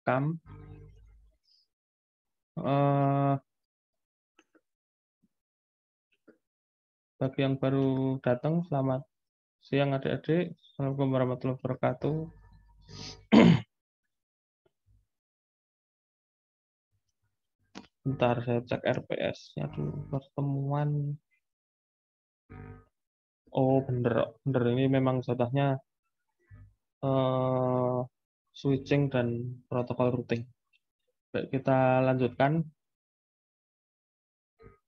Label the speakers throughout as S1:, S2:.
S1: rekam. Bagi yang baru datang, selamat siang adik-adik. Assalamualaikum warahmatullahi wabarakatuh. Bentar, saya cek RPS-nya dulu. Pertemuan. Oh, bener. Ini memang jatahnya switching dan protokol routing. Baik, kita lanjutkan.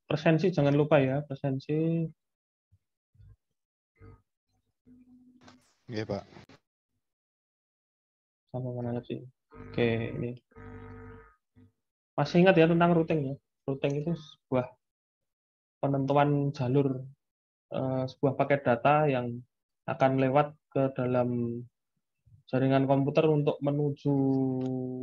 S1: Presensi jangan lupa ya, presensi.
S2: Iya, Pak.
S1: Sama mana lagi? Oke, ini. Masih ingat ya tentang routing ya? Routing itu sebuah penentuan jalur sebuah paket data yang akan lewat ke dalam jaringan komputer untuk menuju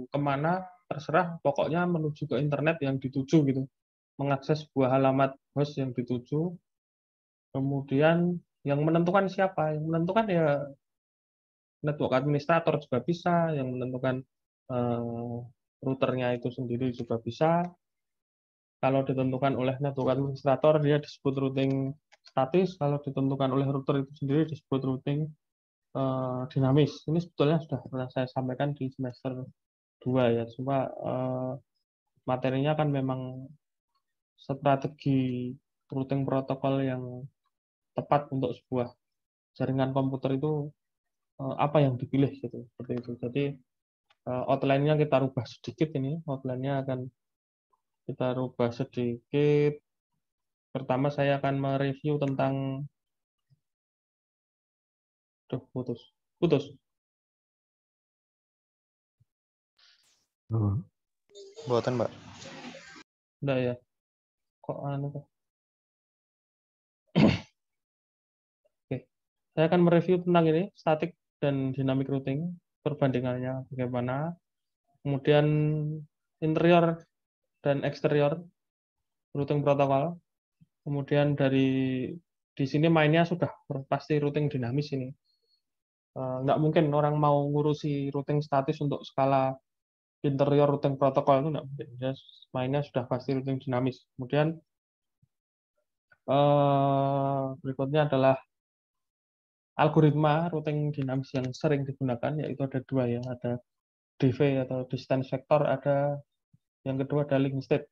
S1: kemana, terserah, pokoknya menuju ke internet yang dituju gitu. Mengakses sebuah alamat host yang dituju, kemudian yang menentukan siapa? Yang menentukan ya network administrator juga bisa, yang menentukan routernya itu sendiri juga bisa. Kalau ditentukan oleh network administrator, dia disebut routing statis. Kalau ditentukan oleh router itu sendiri disebut routing dinamis. Ini sebetulnya sudah pernah saya sampaikan di semester 2 ya. Cuma materinya kan memang strategi routing protokol yang tepat untuk sebuah jaringan komputer itu apa yang dipilih gitu, seperti itu. Jadi outline-nya kita rubah sedikit ini. Outline-nya akan kita rubah sedikit. Pertama saya akan mereview tentang putus.
S2: Buatan, Pak.
S1: Enggak ya. Kok anu tuh? Oke. Saya akan mereview tentang ini, static dan dynamic routing, perbandingannya bagaimana. Kemudian interior dan eksterior routing protokol. Kemudian di sini mainnya sudah pasti routing dinamis ini. Nggak mungkin orang mau ngurusi routing statis untuk skala interior routing protokol itu nggak mungkin. Mainnya sudah pasti routing dinamis. Kemudian berikutnya adalah algoritma routing dinamis yang sering digunakan, yaitu ada dua ya, ada DV atau distance vector, ada yang kedua ada link state.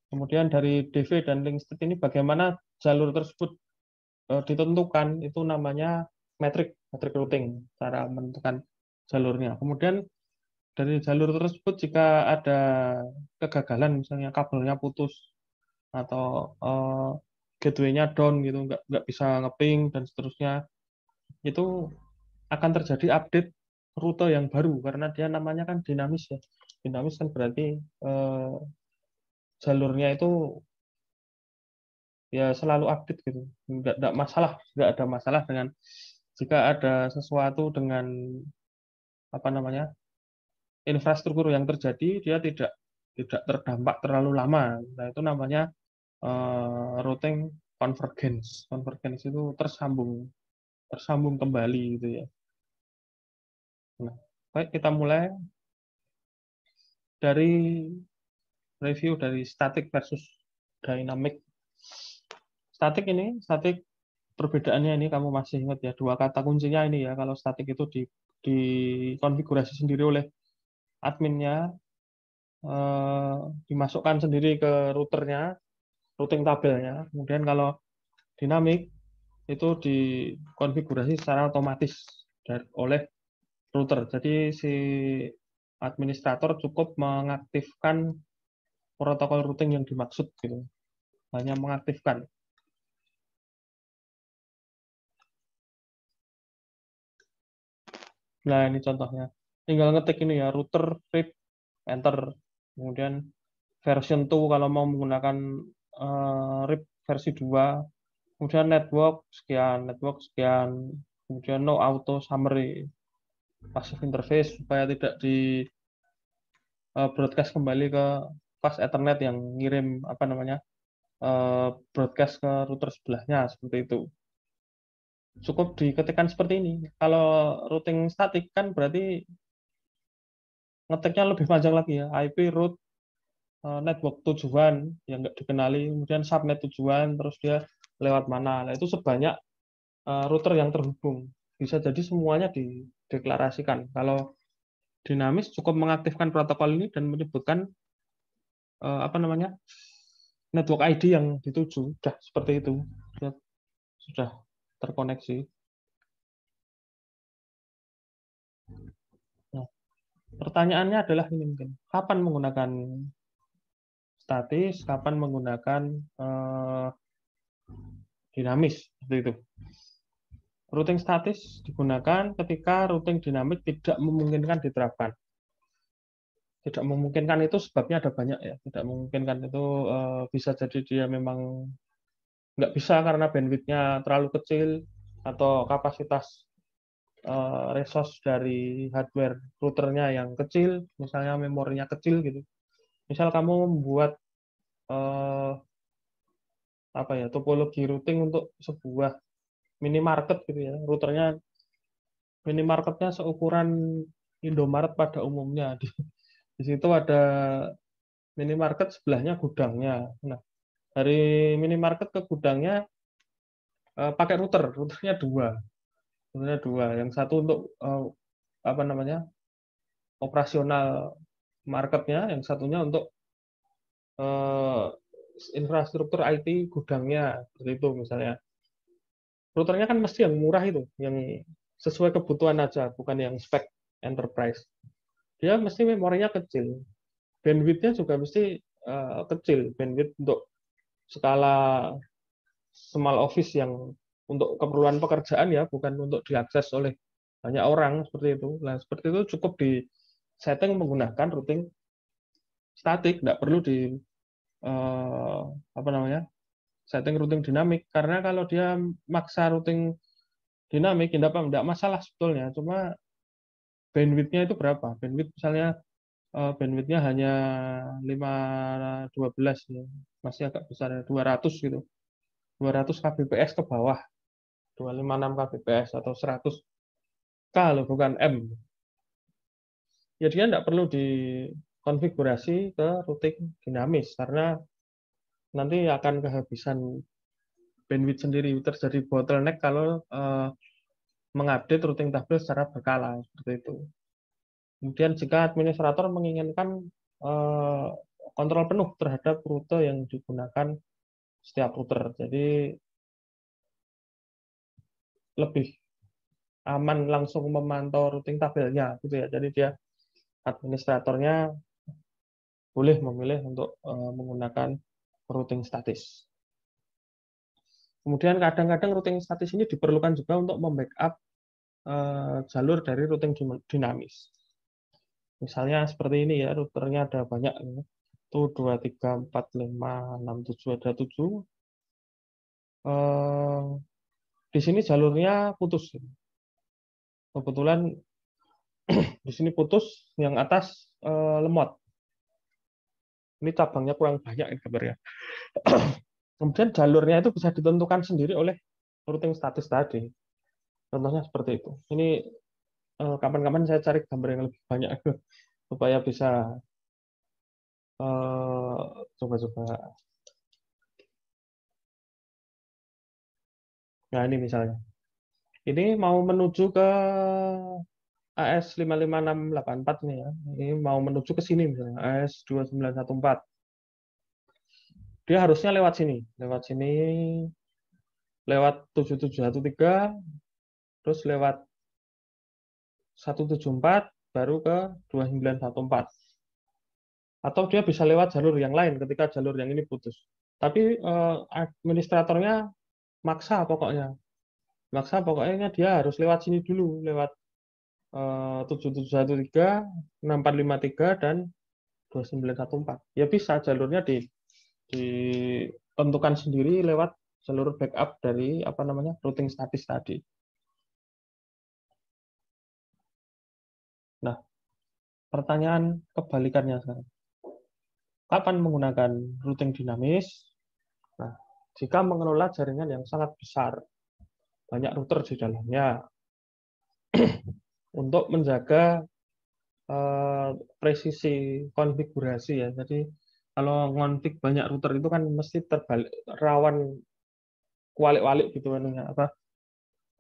S1: Kemudian dari DV dan link state ini bagaimana jalur tersebut ditentukan, itu namanya metric routing, cara menentukan jalurnya. Kemudian dari jalur tersebut jika ada kegagalan, misalnya kabelnya putus atau gateway-nya down gitu, nggak bisa ngeping dan seterusnya, itu akan terjadi update rute yang baru karena dia namanya kan dinamis ya. Dinamis kan berarti jalurnya itu ya selalu update gitu. Nggak ada masalah dengan jika ada sesuatu dengan apa namanya infrastruktur yang terjadi, dia tidak terdampak terlalu lama. Nah, itu namanya routing convergence. Convergence itu tersambung kembali gitu ya. Nah, baik, kita mulai dari review dari static versus dynamic. Static perbedaannya ini kamu masih ingat ya, dua kata kuncinya ini ya. Kalau static itu dikonfigurasi sendiri oleh adminnya, dimasukkan sendiri ke routernya, routing tabelnya. Kemudian kalau dinamik itu dikonfigurasi secara otomatis oleh router. Jadi si administrator cukup mengaktifkan protokol routing yang dimaksud gitu. Hanya mengaktifkan. Nah, ini contohnya. Tinggal ngetik ini ya, router read enter. Kemudian version 2 kalau mau menggunakan RIP versi 2. Kemudian network sekian. Kemudian no auto summary. Passive interface supaya tidak di broadcast kembali ke fast Ethernet yang ngirim apa namanya broadcast ke router sebelahnya seperti itu. Cukup diketikkan seperti ini. Kalau routing static kan berarti ngetiknya lebih panjang lagi ya, IP root network tujuan yang nggak dikenali, kemudian subnet tujuan, terus dia lewat mana. Nah, itu sebanyak router yang terhubung. Bisa jadi semuanya dideklarasikan. Kalau dinamis cukup mengaktifkan protokol ini dan menyebutkan apa namanya network ID yang dituju. Sudah seperti itu. Sudah terkoneksi. Nah, pertanyaannya adalah ini mungkin, kapan menggunakan statis, kapan menggunakan dinamis, seperti itu. Routing statis digunakan ketika routing dinamik tidak memungkinkan diterapkan. Tidak memungkinkan itu sebabnya ada banyak ya. Tidak memungkinkan itu bisa jadi dia memang nggak bisa karena bandwidth-nya terlalu kecil atau kapasitas resource dari hardware routernya yang kecil, misalnya memorinya kecil gitu. Misal kamu membuat apa ya topologi routing untuk sebuah minimarket gitu ya, routernya minimarketnya seukuran Indomaret pada umumnya. Di situ ada minimarket, sebelahnya gudangnya. Nah, dari minimarket ke gudangnya pakai routernya dua. Yang satu untuk apa namanya operasional marketnya, yang satunya untuk infrastruktur IT gudangnya, seperti itu misalnya. Routernya kan mesti yang murah itu, yang sesuai kebutuhan aja, bukan yang spek enterprise. Dia mesti memorinya kecil, bandwidth-nya juga mesti kecil, bandwidth untuk skala small office yang untuk keperluan pekerjaan ya, bukan untuk diakses oleh banyak orang seperti itu. Nah, seperti itu cukup di setting menggunakan routing statik, tidak perlu di apa namanya setting routing dinamik, karena kalau dia maksa routing dinamik tidak masalah sebetulnya, cuma bandwidth-nya itu berapa? Bandwidth misalnya bandwidth-nya hanya 512 ya, masih agak besar ya, 200 gitu. 200 kbps ke bawah, 256 kbps atau 100 K loh, bukan M. Ya dia tidak perlu dikonfigurasi ke routing dinamis karena nanti akan kehabisan bandwidth sendiri, terjadi bottleneck kalau mengupdate routing table secara berkala seperti itu. Kemudian jika administrator menginginkan kontrol penuh terhadap rute yang digunakan setiap router, jadi lebih aman langsung memantau routing tabelnya gitu ya. Jadi dia administratornya boleh memilih untuk menggunakan routing statis. Kemudian kadang-kadang routing statis ini diperlukan juga untuk membackup jalur dari routing dinamis. Misalnya seperti ini ya, routernya ada banyak. Itu 2, 3, 4, 5, 6, 7, ada 7. Di sini jalurnya putus. Kebetulan di sini putus, yang atas lemot. Ini cabangnya kurang banyak ini kabarnya. Kemudian jalurnya itu bisa ditentukan sendiri oleh routing statis tadi. Contohnya seperti itu. Ini kapan-kapan saya cari gambar yang lebih banyak supaya bisa coba-coba. Nah ini misalnya. Ini mau menuju ke AS55684 nih ya. Ini mau menuju ke sini misalnya, AS2914. Dia harusnya lewat sini. Lewat 7713, terus lewat 174, baru ke 2914. Atau dia bisa lewat jalur yang lain ketika jalur yang ini putus. Tapi administratornya maksa pokoknya dia harus lewat sini dulu, lewat 7713, 6453 dan 2914. Ya bisa jalurnya ditentukan sendiri lewat jalur backup dari apa namanya routing statis tadi. Nah, pertanyaan kebalikannya sekarang. Kapan menggunakan routing dinamis? Nah, jika mengelola jaringan yang sangat besar, banyak router di dalamnya, untuk menjaga presisi konfigurasi ya. Jadi kalau ngonfig banyak router itu kan mesti terbalik, rawan kualik-walik gitu kan ya, apa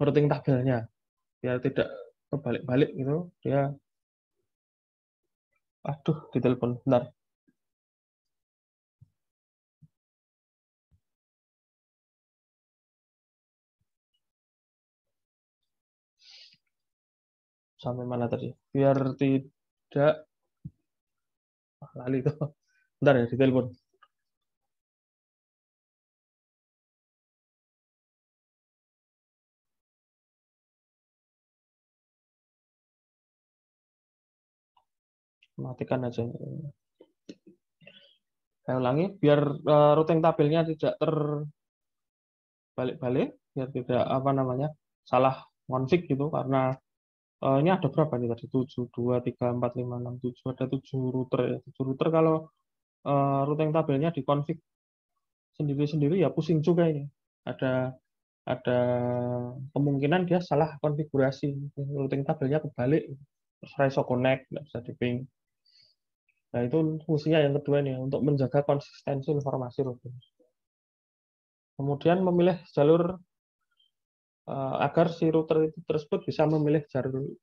S1: routing tabelnya biar tidak kebalik-balik gitu. Dia aduh ditelepon bentar. Sampai mana tadi? Biar tidak lali itu. Bentar ya ditelepon. Matikan aja. Saya ulangi biar routing tabelnya tidak terbalik-balik, biar tidak apa namanya salah config gitu karena ini ada berapa nih tadi? 7, 2, 3, 4, 5, 6, 7. Ada 7 router ya. 7 router kalau routing tabelnya dikonfig sendiri-sendiri ya pusing juga ini. Ada kemungkinan dia salah konfigurasi. Routing tabelnya kebalik. Terus ISO connect, nggak bisa di-ping. Nah, itu fungsinya yang kedua nih, untuk menjaga konsistensi informasi routing. Kemudian memilih jalur agar si router itu tersebut bisa memilih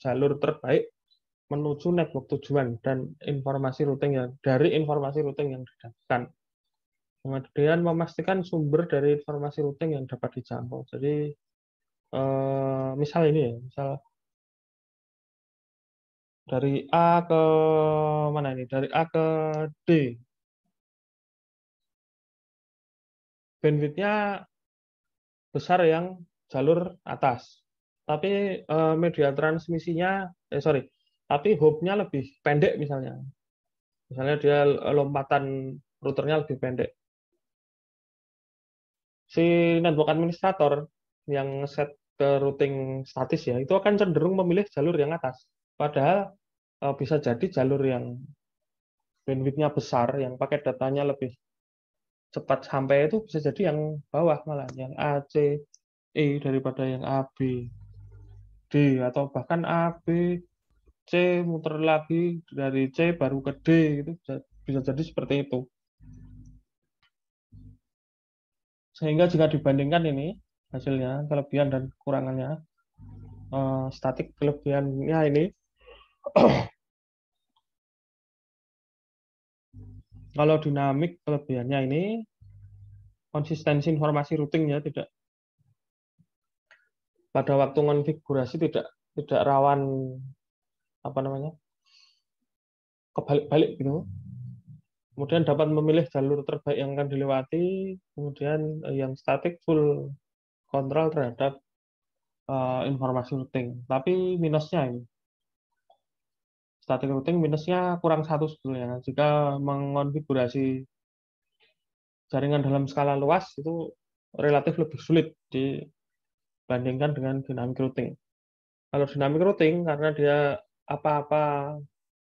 S1: jalur terbaik menuju network tujuan dan informasi routing yang didapatkan. Kemudian memastikan sumber dari informasi routing yang dapat dijangkau. Jadi misal ini ya, misal dari A ke mana ini? Dari A ke D. Bandwidth-nya besar yang jalur atas. Tapi media transmisinya tapi hop-nya lebih pendek misalnya. Misalnya dia lompatan routernya lebih pendek. Si network administrator yang set ke routing statis ya, itu akan cenderung memilih jalur yang atas. Padahal bisa jadi jalur yang bandwidth-nya besar, yang pakai datanya lebih cepat sampai itu bisa jadi yang bawah malah, yang A, C, E daripada yang A, B, D, atau bahkan A, B, C muter lagi dari C baru ke D, itu bisa jadi seperti itu. Sehingga jika dibandingkan ini hasilnya, kelebihan dan kekurangannya, statik kelebihannya ini, kalau dinamik kelebihannya ini, konsistensi informasi routingnya tidak, pada waktu konfigurasi tidak rawan apa namanya kebalik-balik gitu. Kemudian dapat memilih jalur terbaik yang akan dilewati. Kemudian yang statik full kontrol terhadap informasi routing. Tapi minusnya ini, static routing minusnya kurang satu sebetulnya. Jika mengonfigurasi jaringan dalam skala luas itu relatif lebih sulit dibandingkan dengan dynamic routing. Kalau dynamic routing karena dia apa-apa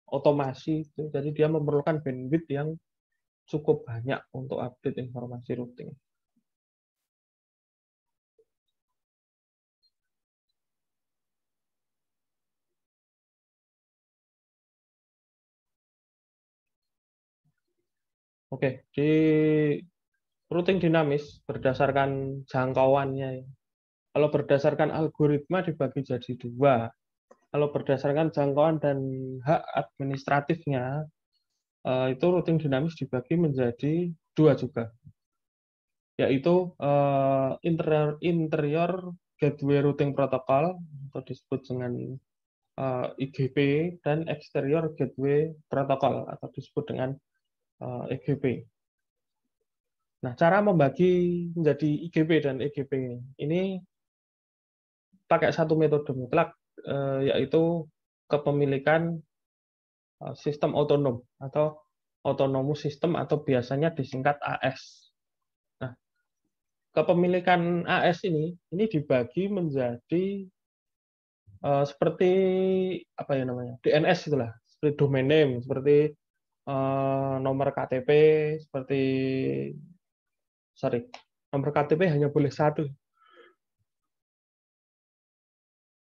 S1: otomasi, jadi dia memerlukan bandwidth yang cukup banyak untuk update informasi routing. Oke, di routing dinamis berdasarkan jangkauannya. Kalau berdasarkan algoritma dibagi jadi dua. Kalau berdasarkan jangkauan dan hak administratifnya, itu routing dinamis dibagi menjadi dua juga, yaitu interior gateway routing protocol atau disebut dengan IGP, dan exterior gateway protocol atau disebut dengan EGP. Nah, cara membagi menjadi IGP dan EGP ini pakai satu metode mutlak, yaitu kepemilikan sistem otonom atau autonomous system atau biasanya disingkat AS. Nah, kepemilikan AS ini dibagi menjadi seperti apa ya namanya, DNS itulah, seperti domain name, seperti nomor KTP, seperti nomor KTP hanya boleh satu.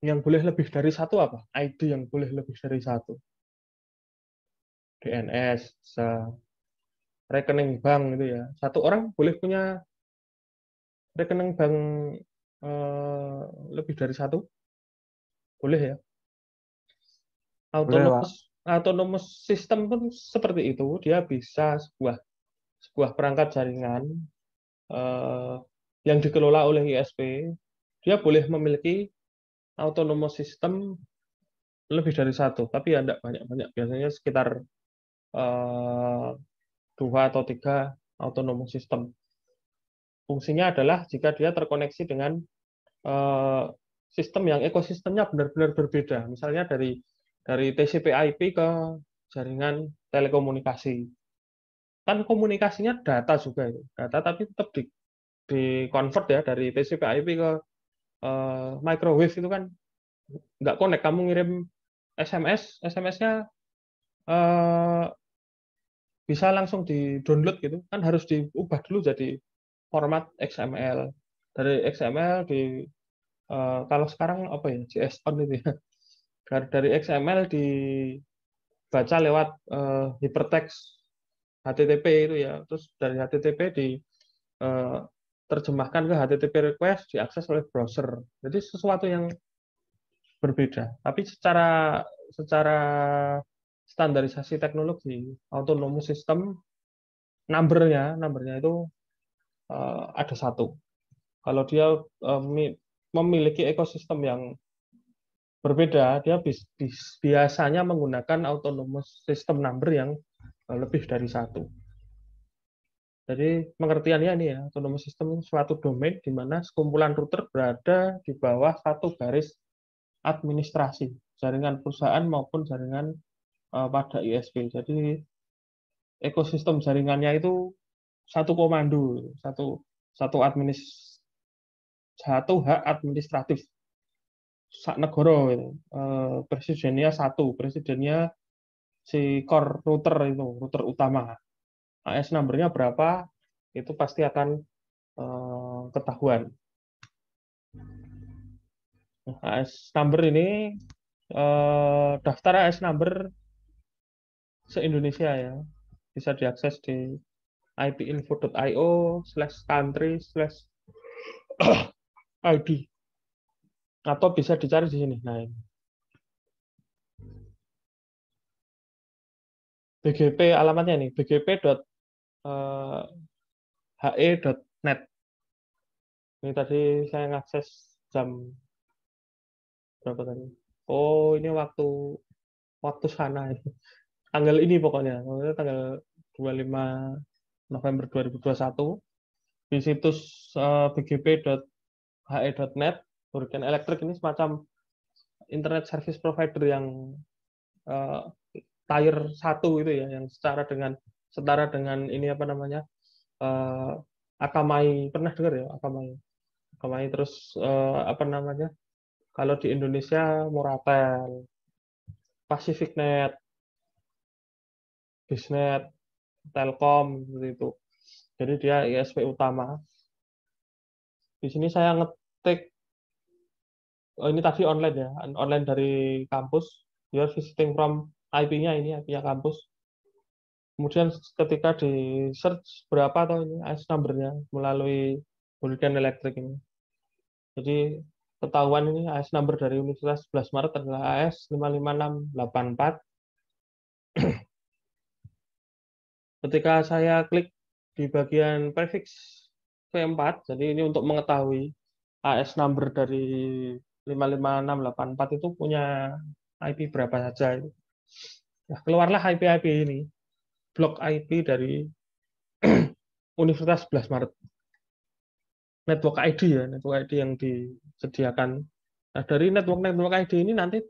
S1: Yang boleh lebih dari satu apa? ID yang boleh lebih dari satu. DNS, bisa rekening bank gitu ya. Satu orang boleh punya rekening bank eh, lebih dari satu, boleh ya.
S3: Boleh, Pak.
S1: Autonomous system pun seperti itu, dia bisa sebuah perangkat jaringan eh, yang dikelola oleh ISP, dia boleh memiliki autonomous system lebih dari satu, tapi ya tidak banyak-banyak, biasanya sekitar eh, 2 atau 3 autonomous system. Fungsinya adalah jika dia terkoneksi dengan eh, sistem yang ekosistemnya benar-benar berbeda, misalnya dari TCP/IP ke jaringan telekomunikasi. Kan komunikasinya data juga itu, data tapi tetap di convert ya dari TCP/IP ke microwave itu kan nggak connect, kamu ngirim SMS, SMS-nya bisa langsung di-download gitu, kan harus diubah dulu jadi format XML. Dari XML kalau sekarang apa ya, JSON itu ya. Dari XML dibaca lewat hypertext HTTP itu ya. Terus dari HTTP terjemahkan ke HTTP request, diakses oleh browser. Jadi sesuatu yang berbeda. Tapi secara secara standarisasi teknologi, autonomous system numbernya itu ada satu. Kalau dia memiliki ekosistem yang berbeda, dia biasanya menggunakan autonomous system number yang lebih dari satu. Jadi pengertiannya ini ya, autonomous system suatu domain di mana sekumpulan router berada di bawah satu garis administrasi, jaringan perusahaan maupun jaringan pada ISP. Jadi ekosistem jaringannya itu satu komando, satu satu hak administratif sak negara gitu. Presidennya satu, presidennya si core router itu, router utama. AS number-nya berapa itu pasti akan ketahuan. Nah, AS number ini daftar AS number se-Indonesia ya, bisa diakses di ipinfo.io/country/id atau bisa dicari di sini. Nah, ini. BGP alamatnya nih, bgp.he.net. Ini tadi saya ngakses jam berapa tadi? Oh, ini waktu sana ini. Tanggal ini pokoknya, tanggal 25 November 2021 di situs bgp.he.net. Hurricane Electric ini semacam internet service provider yang tier 1 itu ya, yang setara dengan ini apa namanya, Akamai, pernah dengar ya Akamai terus apa namanya, kalau di Indonesia Moratel, PacificNet, Bisnet, Telkom seperti itu. Jadi dia ISP utama. Di sini saya ngetik, ini tadi online ya, online dari kampus. You are visiting from IP-nya, ini IP-nya kampus. Kemudian ketika di search berapa atau ini AS number-nya melalui Hurricane Electric ini. Jadi ketahuan ini AS number dari Universitas 11 Maret adalah AS 55684. Ketika saya klik di bagian prefix V4, jadi ini untuk mengetahui AS number dari 55684 itu punya IP berapa saja. Nah, keluarlah IP-IP ini, blok IP dari Universitas 11 Maret. Network ID ya, network ID yang disediakan. Nah, dari network ID ini nanti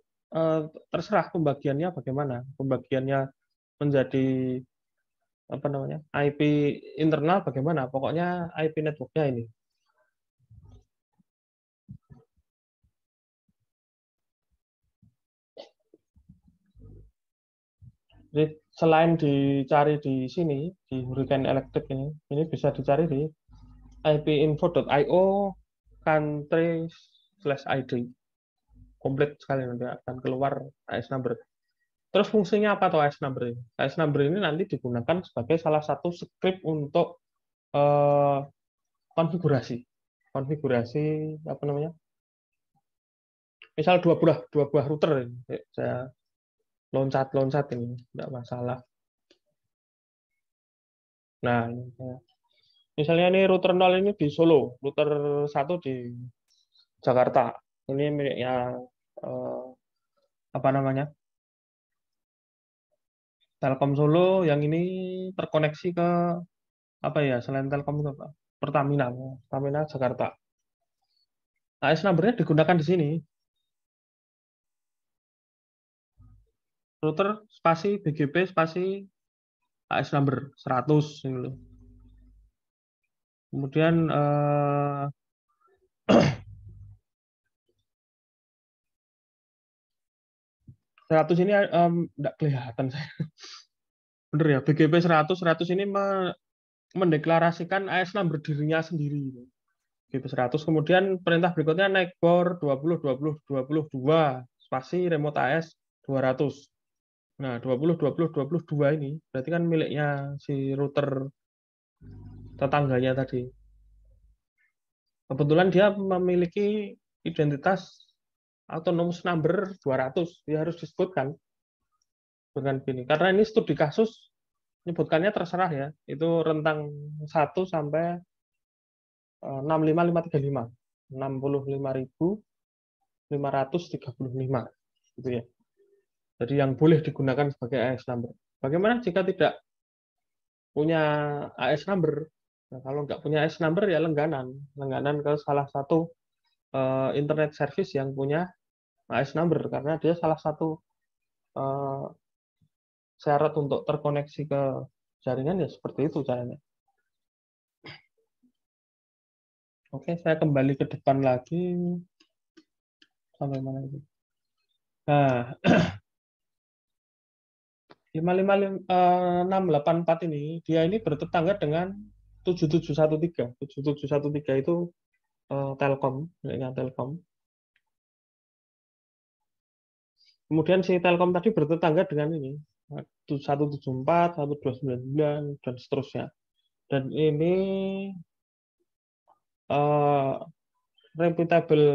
S1: terserah pembagiannya bagaimana. Pembagiannya menjadi apa namanya, IP internal bagaimana. Pokoknya IP networknya ini. Jadi selain dicari di sini di Hurricane Electric ini bisa dicari di ipinfo.io country/id. Komplit sekali nanti akan keluar AS number. Terus fungsinya apa tuh AS number ini? AS number ini nanti digunakan sebagai salah satu script untuk konfigurasi. Konfigurasi apa namanya? Misal dua buah router ini. Saya loncat ini, tidak masalah. Nah, misalnya ini router 0 ini di Solo, router 1 di Jakarta. Ini miliknya apa namanya? Telkom Solo, yang ini terkoneksi ke apa ya? Selain Telkom itu apa? Pertamina, Pertamina Jakarta. AS number-nya digunakan di sini. Router spasi BGP spasi AS number 100 gitu. Kemudian 100 ini enggak kelihatan saya. Bener ya, BGP 100 ini mendeklarasikan AS number dirinya sendiri. BGP 100, kemudian perintah berikutnya naik bor 20 spasi remote AS 200. Nah, 20 ini berarti kan miliknya si router tetangganya tadi. Kebetulan dia memiliki identitas autonomous number 200, dia harus disebutkan dengan ini. Karena ini studi kasus, menyebutkannya terserah ya, itu rentang 1 sampai 65535. 65.535 gitu ya. Jadi yang boleh digunakan sebagai AS number. Bagaimana jika tidak punya AS number? Nah, kalau nggak punya AS number ya langganan ke salah satu internet service yang punya AS number, karena dia salah satu syarat untuk terkoneksi ke jaringan ya seperti itu caranya. Oke, saya kembali ke depan lagi. Sampai mana itu? Nah, 55684 ini, dia ini bertetangga dengan 7713. 7713 itu Telkom, miliknya Telkom. Kemudian si Telkom tadi bertetangga dengan ini, 174, 1299, dan seterusnya. Dan ini reputable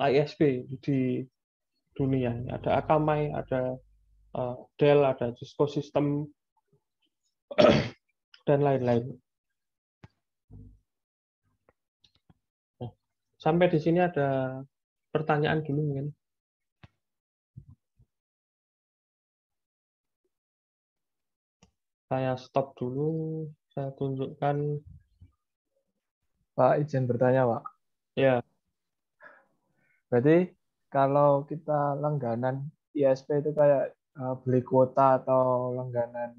S1: ISP di dunia. Ada Akamai, ada Dell, ada Cisco System, dan lain-lain. Sampai di sini ada pertanyaan dulu mungkin. Saya stop dulu, saya tunjukkan.
S3: Pak, izin bertanya, Pak.
S1: Ya,
S3: Berarti kalau kita langganan ISP itu kayak beli kuota atau langganan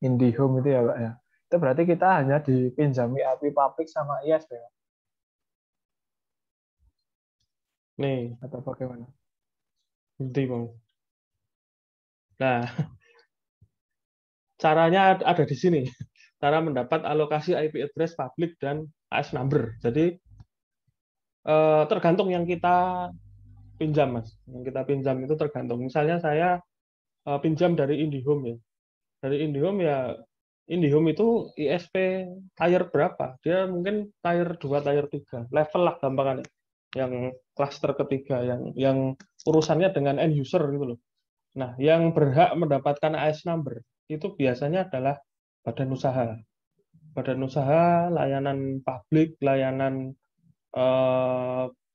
S3: IndiHome itu ya, Pak ya. Itu berarti kita hanya dipinjami IP publik sama ISP, Pak?
S1: nih,
S3: Atau bagaimana?
S1: bukti Bang. Nah, caranya ada di sini. Cara mendapat alokasi IP address publik dan AS number. Jadi tergantung yang kita pinjam, Mas. Yang kita pinjam itu tergantung. Misalnya saya pinjam dari IndiHome ya. Dari IndiHome ya, IndiHome itu ISP tier berapa? Dia mungkin tier 2, tier 3. Level lah gampangannya. Yang klaster ketiga, yang urusannya dengan end user gitu loh. Nah, yang berhak mendapatkan AS number itu biasanya adalah badan usaha. Badan usaha, layanan publik, layanan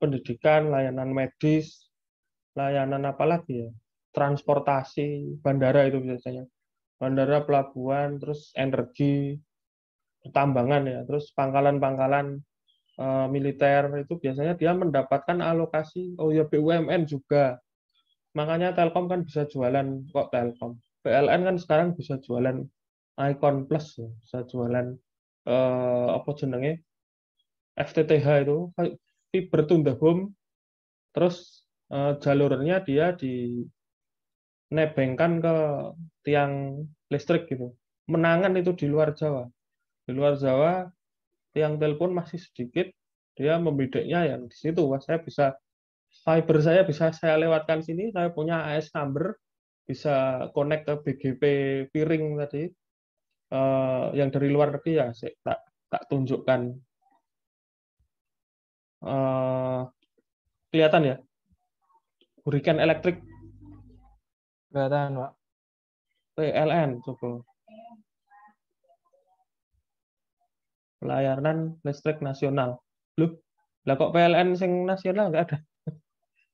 S1: pendidikan, layanan medis, layanan apa lagi ya? Transportasi, bandara itu biasanya. Bandara, pelabuhan, terus energi, pertambangan ya, terus pangkalan-pangkalan militer itu biasanya dia mendapatkan alokasi. Oh ya, BUMN juga. Makanya Telkom kan bisa jualan, kok Telkom. PLN kan sekarang bisa jualan Icon Plus ya, bisa jualan apa jenenge FTTH itu, fiber to the home, terus jalurnya dia dinebengkan ke tiang listrik gitu. Menangan itu di luar Jawa. Di luar Jawa tiang telepon masih sedikit, dia membidiknya yang di situ. Wah, saya bisa fiber saya bisa saya lewatkan sini, saya punya AS number, bisa connect ke BGP piring tadi, yang dari luar negeri ya, tak tunjukkan. Kelihatan ya, Hurricane Electric
S3: Kelihatan, Pak.
S1: PLN, coba. Pelayanan listrik nasional. Loh, lah kok PLN sing nasional nggak ada?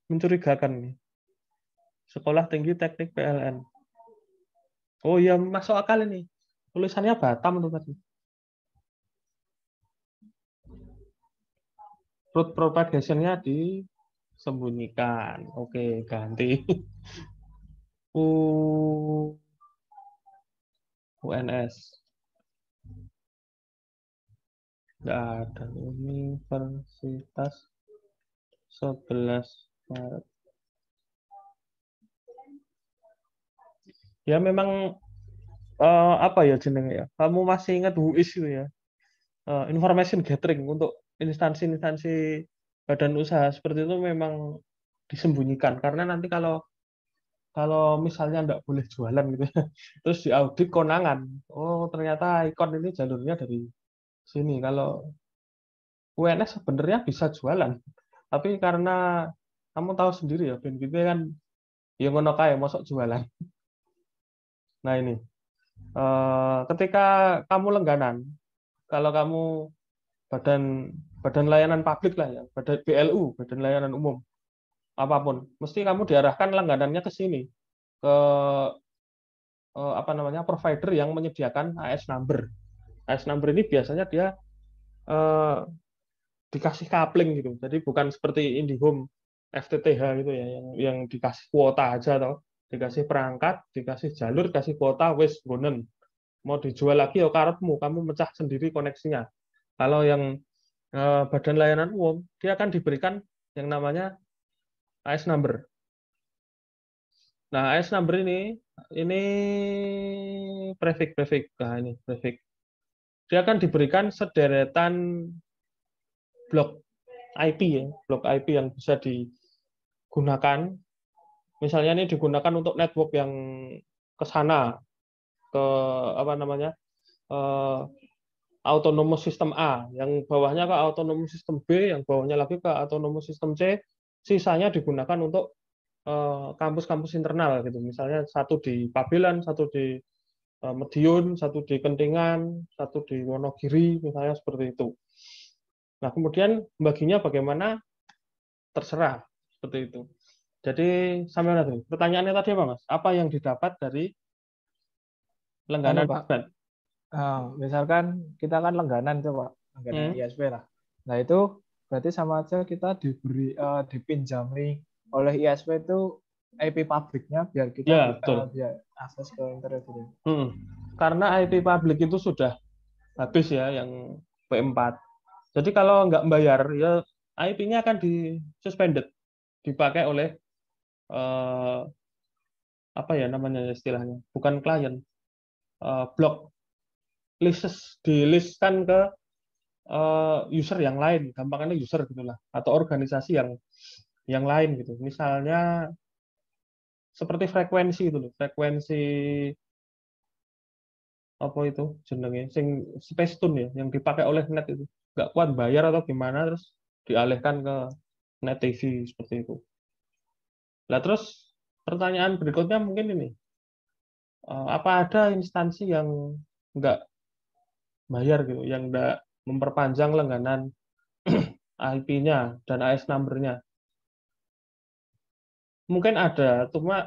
S1: Mencurigakan nih. Sekolah Tinggi Teknik PLN. Oh iya, masuk akal ini. Tulisannya Batam tuh tadi. Root propagation-nya disembunyikan. Oke, ganti. UNS. Nggak ada. Universitas 11 Maret. Ya memang apa ya jenenge ya? Kamu masih ingat WUIS itu ya? Information gathering untuk instansi-instansi badan usaha seperti itu memang disembunyikan karena nanti kalau misalnya nggak boleh jualan gitu ya, terus diaudit konangan, oh ternyata ikon ini jalurnya dari sini. Kalau UNS sebenarnya bisa jualan, tapi karena kamu tahu sendiri ya, BNPB kan yang ngono kae mosok jualan. Nah ini, ketika kamu langganan, kalau kamu badan badan layanan publik lah ya, badan BLU, badan layanan umum, apapun, mesti kamu diarahkan langganannya ke sini, ke apa namanya provider yang menyediakan AS number. AS number ini biasanya dia eh, dikasih coupling gitu. Jadi bukan seperti IndiHome FTTH gitu ya, yang dikasih kuota aja atau dikasih perangkat, dikasih jalur, dikasih kuota, wes gonen. Mau dijual lagi ya karepmu, kamu mecah sendiri koneksinya. Kalau yang badan layanan umum, dia akan diberikan yang namanya AS number. Nah, AS number ini prefix. Nah, ini prefix. Dia akan diberikan sederetan blok IP ya, blok IP yang bisa digunakan. Misalnya ini digunakan untuk network yang ke sana, ke apa namanya, autonomous system A, yang bawahnya ke autonomous system B, yang bawahnya lagi ke autonomous system C, sisanya digunakan untuk kampus-kampus internal gitu. Misalnya satu di Pabelan, satu di Medion, satu di Kentingan, satu di Wonogiri, misalnya seperti itu. Nah, kemudian baginya bagaimana terserah seperti itu. Jadi sampai nanti. Pertanyaannya tadi apa, Mas? Apa yang didapat dari
S3: Anu,
S1: langganan
S3: Pak.
S1: internet?
S3: Misalkan kita kan langganan tuh, Pak. Langganan ISP lah. Nah, itu berarti sama aja kita dipinjami oleh ISP itu IP publiknya biar kita
S1: Ya, betul.
S3: biar akses ke internet itu.
S1: Karena IP publik itu sudah habis ya yang P4. Jadi kalau nggak bayar ya IP-nya akan disuspended, dipakai oleh apa ya namanya istilahnya, bukan klien, blok list dilistkan ke user yang lain, gampangnya user gitulah, atau organisasi yang lain gitu. Misalnya seperti frekuensi itu loh, frekuensi apa itu jenenge, sing Space Tune ya, yang dipakai oleh net itu nggak kuat bayar atau gimana, terus dialihkan ke net TV seperti itu. Nah terus pertanyaan berikutnya mungkin ini, apa ada instansi yang nggak bayar gitu, yang nggak memperpanjang langganan IP-nya dan AS number-nya? Mungkin ada, cuma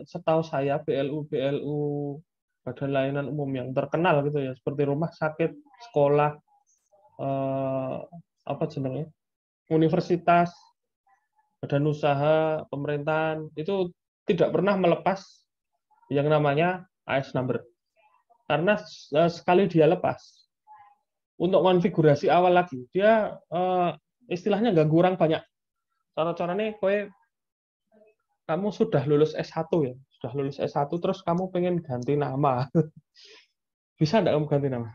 S1: setahu saya BLU badan layanan umum yang terkenal gitu ya, seperti rumah sakit, sekolah, apa jenenge, universitas, badan usaha, pemerintahan itu tidak pernah melepas yang namanya AS number. Karena sekali dia lepas, untuk konfigurasi awal lagi, dia istilahnya nggak kurang banyak. Cara-caranya kamu sudah lulus S1 ya, sudah lulus S1 terus kamu pengen ganti nama. Bisa nggak kamu ganti nama?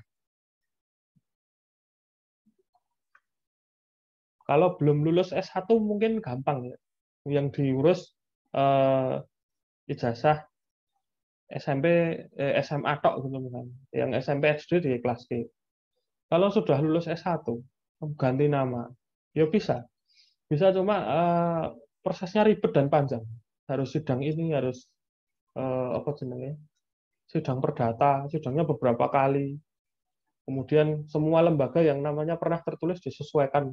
S1: Kalau belum lulus S1 mungkin gampang ya. Yang diurus ijazah SMP, SMA tok gitu misalnya. Yang SMP SD di kelas G. Kalau sudah lulus S1, ganti nama, ya bisa. Bisa cuma prosesnya ribet dan panjang. Harus sidang ini, harus apa jenenge? Sidang perdata, sidangnya beberapa kali. Kemudian semua lembaga yang namanya pernah tertulis disesuaikan.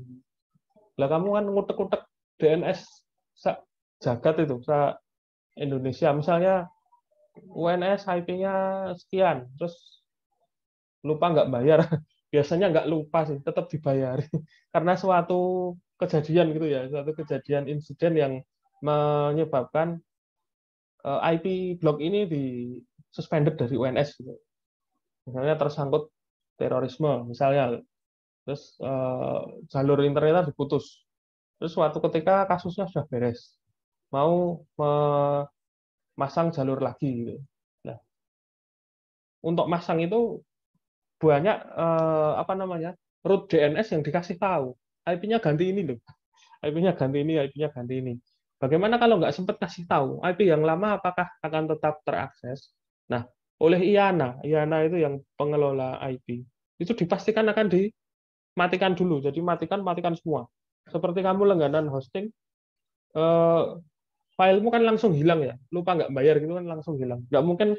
S1: Lah kamu kan ngutek-ngutek DNS jagat itu, Indonesia. Misalnya UNS IP-nya sekian, terus lupa nggak bayar. Biasanya nggak lupa sih, tetap dibayar. Karena suatu kejadian gitu ya, suatu kejadian insiden yang menyebabkan IP blog ini di suspended dari UNS gitu. Misalnya tersangkut terorisme misalnya, terus jalur internetnya diputus. Terus suatu ketika kasusnya sudah beres, mau memasang jalur lagi gitu. Nah, untuk masang itu banyak apa namanya root DNS yang dikasih tahu. IP-nya ganti ini loh, IP-nya ganti ini, IP-nya ganti ini. Bagaimana kalau nggak sempat kasih tahu IP yang lama apakah akan tetap terakses? Nah, oleh IANA itu yang pengelola IP, itu dipastikan akan dimatikan dulu. Jadi matikan semua. Seperti kamu langganan hosting, filemu kan langsung hilang ya, lupa nggak bayar gitu kan langsung hilang. Nggak mungkin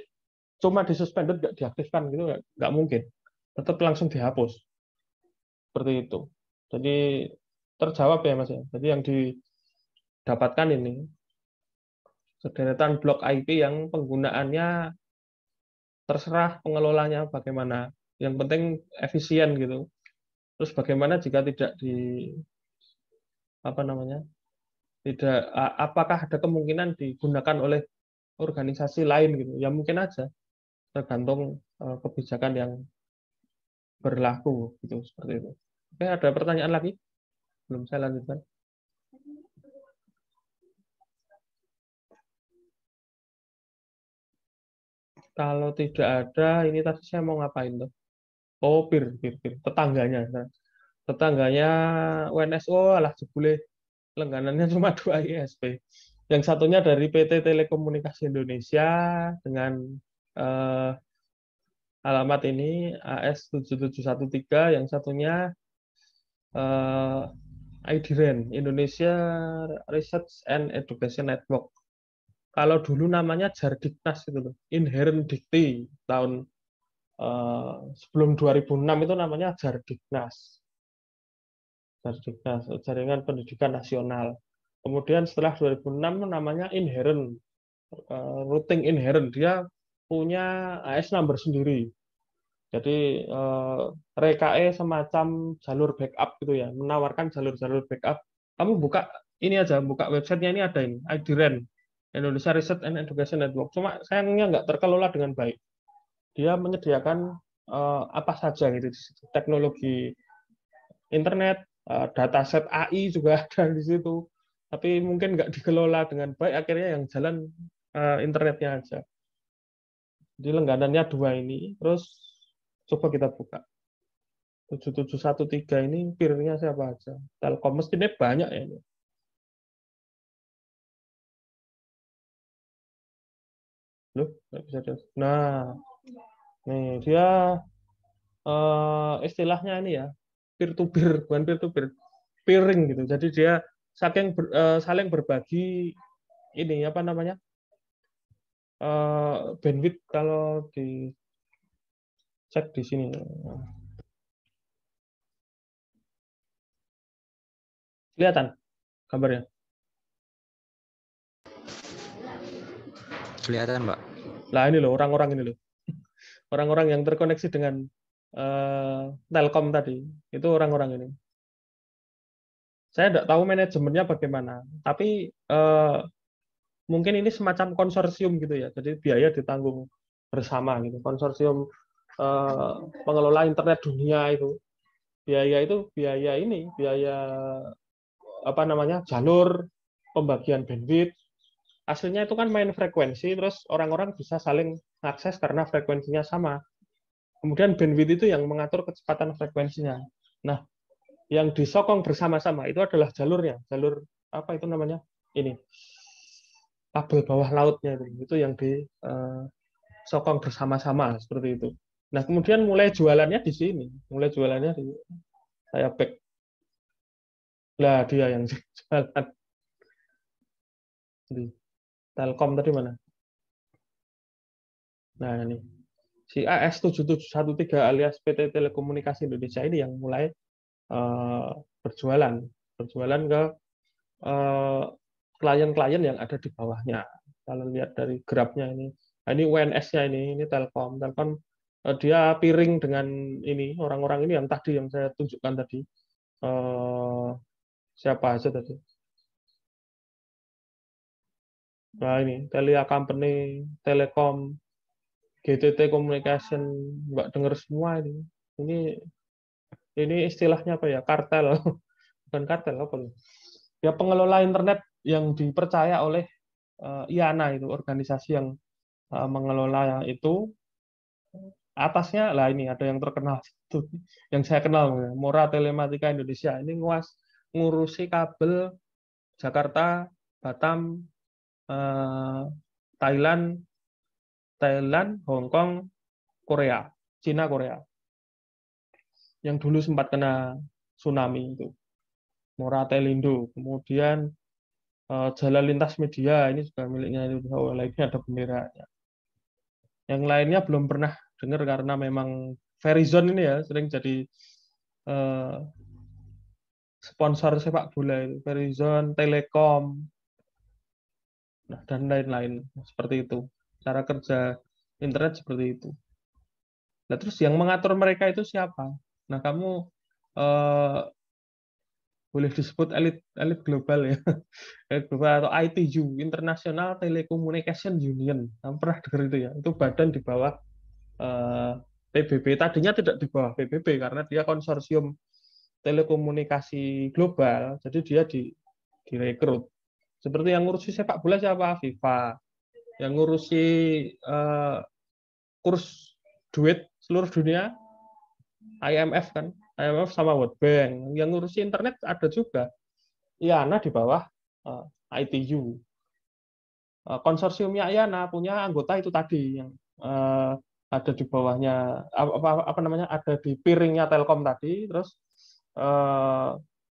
S1: cuma disuspended nggak diaktifkan gitu, nggak mungkin. Tetap langsung dihapus. Seperti itu. Jadi terjawab ya Mas ya. Jadi yang didapatkan ini sederetan blok IP yang penggunaannya terserah pengelolanya bagaimana. Yang penting efisien gitu. Terus bagaimana jika tidak apa namanya? Apakah ada kemungkinan digunakan oleh organisasi lain gitu? Ya mungkin aja, tergantung kebijakan yang berlaku gitu seperti itu. Oke, ada pertanyaan lagi? Belum saya lanjutkan. Kalau tidak ada, ini tadi saya mau ngapain tuh? Oh, peer. Tetangganya. Tetangganya UNSO, alah jebule langganannya cuma 2 ISP. Yang satunya dari PT Telekomunikasi Indonesia dengan alamat ini AS7713, yang satunya IDREN, Indonesia Research and Education Network. Kalau dulu namanya Jardiknas itu loh, Inherent Dikti tahun sebelum 2006 itu namanya Jardiknas. Jardiknas, Jaringan Pendidikan Nasional. Kemudian setelah 2006 namanya Inherent, Routing Inherent. Dia punya AS number sendiri. Jadi RKE semacam jalur backup gitu ya, menawarkan jalur-jalur backup. Kamu buka ini aja, buka websitenya ini ada ini, IDREN, Indonesia Research and Education Network. Cuma sayangnya nggak terkelola dengan baik. Dia menyediakan apa saja gitu di situ. Teknologi internet, dataset AI juga ada di situ. Tapi mungkin nggak dikelola dengan baik, akhirnya yang jalan internetnya aja. Jadi langganannya 2 ini, terus coba kita buka. 7713 ini peer-nya siapa aja? Telkom mestinya banyak ya ini. Loh, nggak bisa terus. Nah, nih dia istilahnya ini ya, peer to peer, bukan peer to peer, peering gitu. Jadi dia saling berbagi ini apa namanya? Bandwidth kalau dicek di sini. Kelihatan gambarnya?
S4: Kelihatan, Mbak.
S1: Lah ini loh orang-orang ini loh. Orang-orang yang terkoneksi dengan Telkom tadi, itu orang-orang ini. Saya tidak tahu manajemennya bagaimana, tapi mungkin ini semacam konsorsium gitu ya, jadi biaya ditanggung bersama gitu. Konsorsium pengelola internet dunia itu biaya ini, biaya apa namanya, jalur pembagian bandwidth. Hasilnya itu kan main frekuensi, terus orang-orang bisa saling akses karena frekuensinya sama. Kemudian bandwidth itu yang mengatur kecepatan frekuensinya. Nah, yang disokong bersama-sama itu adalah jalurnya, jalur apa itu namanya? Ini kabel bawah lautnya itu yang sokong bersama-sama seperti itu. Nah, kemudian mulai jualannya di sini, mulai jualannya di saya back. Lah dia yang jualan. Di Telkom tadi mana? Nah, ini si AS7713 alias PT Telekomunikasi Indonesia ini yang mulai berjualan ke klien-klien yang ada di bawahnya. Kalau lihat dari grafnya ini UNS-nya ini Telkom. Telkom dia piring dengan ini orang-orang ini yang tadi yang saya tunjukkan tadi. Siapa aja tadi? Nah ini Telia Company, Telekom, GTT Communication, Mbak dengar semua ini. Ini istilahnya apa ya? Kartel. Bukan kartel apa nih? Ya pengelola internet yang dipercaya oleh IANA itu, organisasi yang mengelola itu. Atasnya lah ini ada yang terkenal itu yang saya kenal, Mora Telematika Indonesia. Ini ngurusi kabel Jakarta, Batam, Thailand, Hong Kong, Korea, Cina, Korea. Yang dulu sempat kena tsunami itu. Mora Telindo. Kemudian Jalan Lintas Media ini juga miliknya itu. Oh, lainnya ada benderanya. Yang lainnya belum pernah dengar karena memang Verizon ini ya sering jadi sponsor sepak bola itu. Verizon, Telekom, nah, dan lain-lain seperti itu. Cara kerja internet seperti itu. Nah, terus yang mengatur mereka itu siapa? Nah, kamu boleh disebut elit global ya, elit global atau ITU, International Telecommunication Union. Kamu pernah dengar itu ya? Itu badan di bawah PBB. Tadinya tidak di bawah PBB karena dia konsorsium telekomunikasi global, jadi dia direkrut. Seperti yang ngurusi sepak bola siapa? FIFA. Yang ngurusi kurs duit seluruh dunia IMF kan, IMF sama World Bank. Yang ngurusi internet ada juga IANA di bawah ITU. Konsorsiumnya IANA punya anggota itu tadi yang ada di bawahnya apa namanya, ada di piringnya Telkom tadi. Terus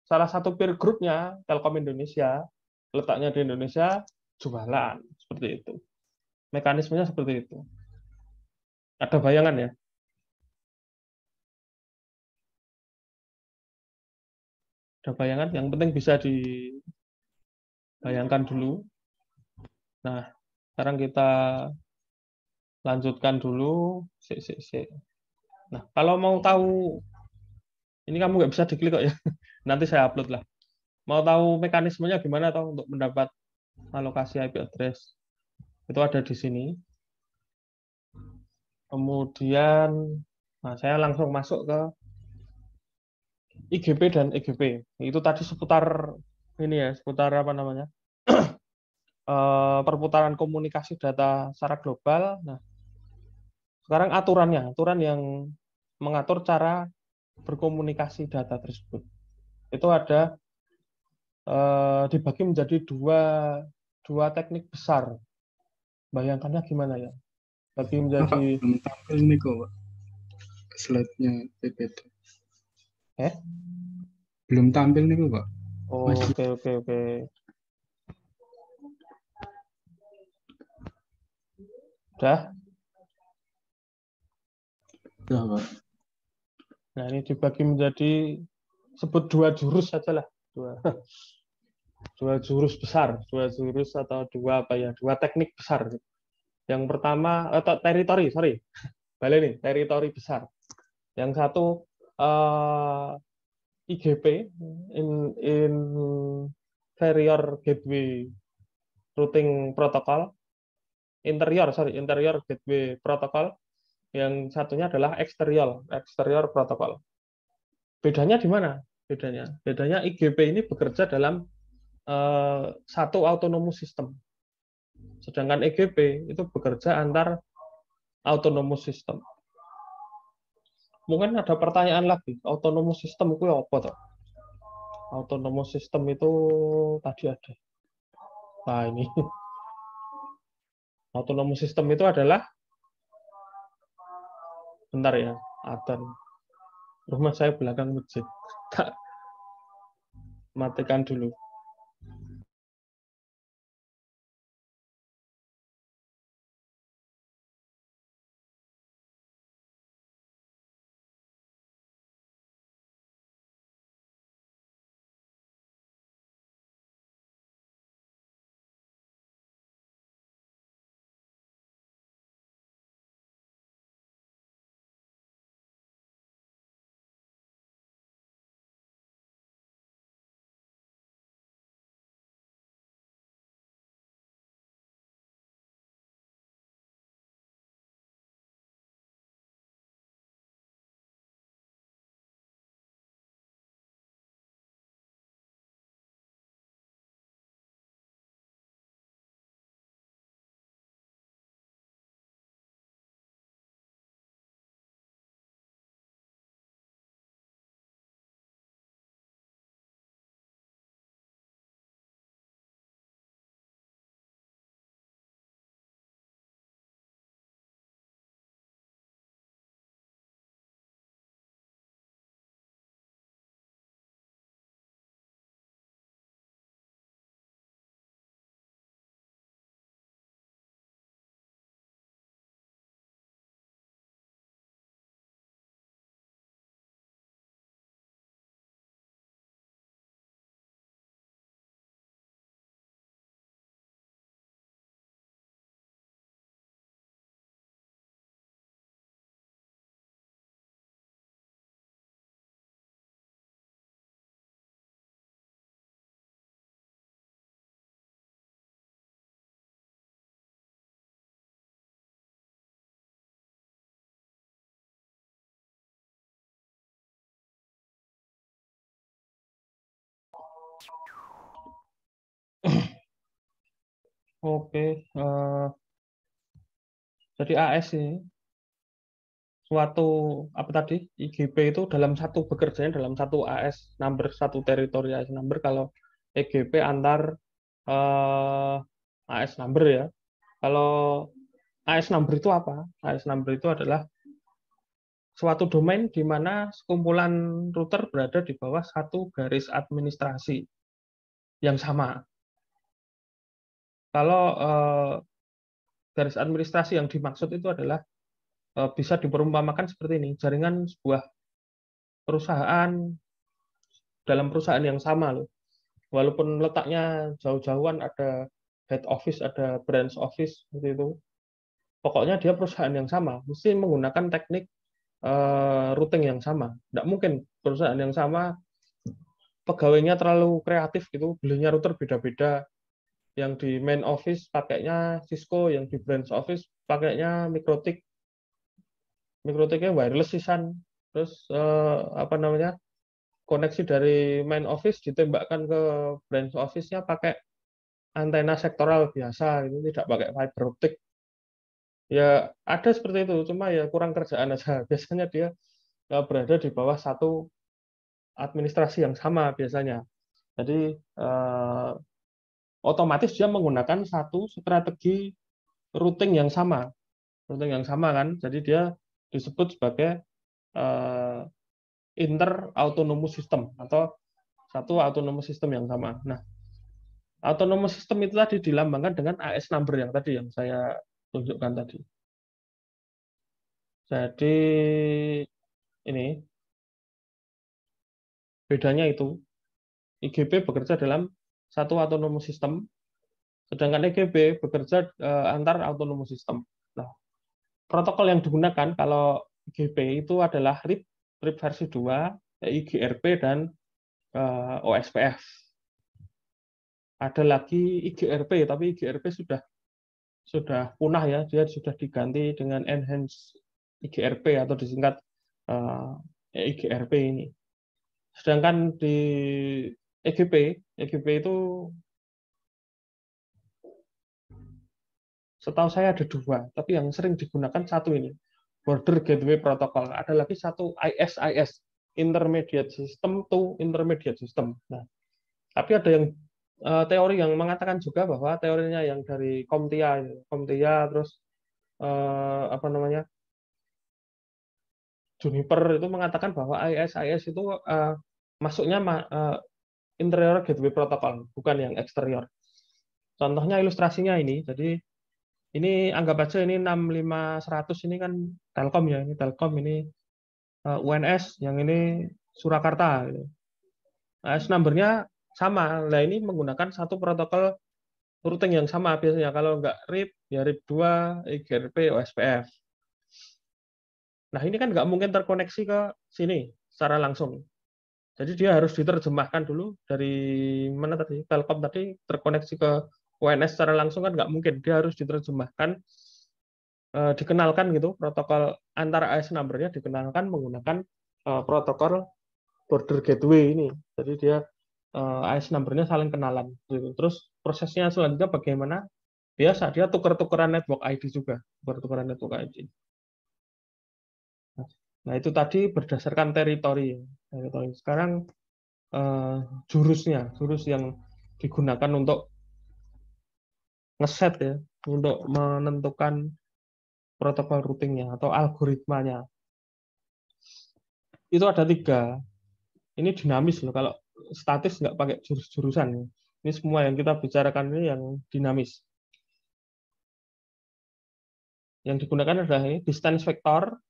S1: salah satu peer grupnya Telkom Indonesia, letaknya di Indonesia, jualan seperti itu. Mekanismenya seperti itu. Ada bayangan ya? Ada bayangan? Yang penting bisa dibayangkan dulu. Nah, sekarang kita lanjutkan dulu. Nah, kalau mau tahu, ini kamu nggak bisa diklik kok ya. Nanti saya upload lah. Mau tahu mekanismenya gimana atau untuk mendapat alokasi IP address? Itu ada di sini. Kemudian, nah saya langsung masuk ke IGP dan EGP. Itu tadi seputar ini ya, seputar apa namanya? Perputaran komunikasi data secara global. Nah, sekarang aturan yang mengatur cara berkomunikasi data tersebut. Itu ada dibagi menjadi dua teknik besar. Bayangkannya gimana ya? Bagi menjadi
S4: belum tampil nih kok, slide-nya PPT. Belum tampil nih kok, Pak.
S1: Oh, oke. Udah?
S4: Udah, Pak.
S1: Nah, ini dibagi menjadi sebut dua jurus saja lah. Dua jurus besar, dua jurus atau dua teknik besar. Yang pertama atau teritori besar. Yang satu IGP, Interior Gateway Routing Protocol, interior Gateway Protocol. Yang satunya adalah exterior Protocol. Bedanya di mana? Bedanya IGP ini bekerja dalam satu autonomous system. Sedangkan EGP itu bekerja antar autonomous system. Mungkin ada pertanyaan lagi, autonomous system itu apa toh? Autonomous system itu tadi ada. Nah, ini autonomous system itu adalah Bentar ya, Adzan. Rumah saya belakang masjid. Tak matikan dulu. Oke, jadi AS ini suatu apa tadi IGP itu dalam satu bekerjanya dalam satu AS number, satu teritori AS number. Kalau EGP antar AS number ya. Kalau AS number itu apa? AS number itu adalah suatu domain di mana sekumpulan router berada di bawah satu garis administrasi yang sama. Kalau garis administrasi yang dimaksud itu adalah bisa diperumpamakan seperti ini, jaringan sebuah perusahaan dalam perusahaan yang sama loh. Walaupun letaknya jauh-jauhan, ada head office, ada branch office seperti itu. Pokoknya dia perusahaan yang sama, mesti menggunakan teknik routing yang sama. Tidak mungkin perusahaan yang sama pegawainya terlalu kreatif gitu, belinya router beda-beda. Yang di main office pakainya Cisco, yang di branch office pakainya Mikrotik. Mikrotiknya wireless sisan. Terus apa namanya? Koneksi dari main office ditembakkan ke branch office-nya pakai antena sektoral biasa, itu tidak pakai fiber optik. Ya ada seperti itu, cuma ya kurang kerjaan aja. Biasanya dia berada di bawah satu administrasi yang sama biasanya. Jadi otomatis dia menggunakan satu strategi routing yang sama, kan. Jadi dia disebut sebagai inter autonomous system atau satu autonomous system yang sama. Nah, autonomous system itu tadi dilambangkan dengan AS number yang tadi yang saya tunjukkan tadi. Jadi ini bedanya itu IGP bekerja dalam satu autonomous system, sedangkan EGP bekerja antar autonomous system. Nah, protokol yang digunakan kalau IGP itu adalah RIP versi 2, IGRP dan OSPF. Ada lagi IGRP, tapi IGRP sudah punah ya, dia sudah diganti dengan Enhanced IGRP atau disingkat IGRP ini. Sedangkan di EGP itu setahu saya ada dua, tapi yang sering digunakan satu ini, Border Gateway Protocol. Ada lagi satu ISIS, Intermediate System to Intermediate System. Nah, tapi ada yang teori yang mengatakan juga bahwa teorinya yang dari CompTIA terus apa namanya Juniper itu mengatakan bahwa AES itu masuknya interior gateway protocol, bukan yang eksterior. Contohnya ilustrasinya ini. Jadi ini anggap aja ini 65100 ini kan Telkom ya, ini Telkom, ini UNS, yang ini Surakarta gitu. AES number-nya sama. Nah, ini menggunakan satu protokol routing yang sama biasanya. Kalau nggak RIP, ya RIP2, IGRP, OSPF. Nah, ini kan nggak mungkin terkoneksi ke sini secara langsung. Jadi dia harus diterjemahkan dulu dari mana tadi, Telkom tadi terkoneksi ke UNS secara langsung kan nggak mungkin. Dia harus diterjemahkan, dikenalkan gitu, protokol antara AES number-nya dikenalkan menggunakan protokol border gateway ini. Jadi dia AES number-nya saling kenalan. Gitu. Terus prosesnya selanjutnya bagaimana? Biasa dia tuker-tukeran network ID juga, tuker-tukeran network ID. Nah, itu tadi berdasarkan teritori. Sekarang jurus yang digunakan untuk ngeset ya, untuk menentukan protokol routingnya atau algoritmanya. Itu ada 3. Ini dinamis loh. Kalau statis nggak pakai jurus-jurusan. Ini semua yang kita bicarakan ini yang dinamis. Yang digunakan adalah ini, distance vector.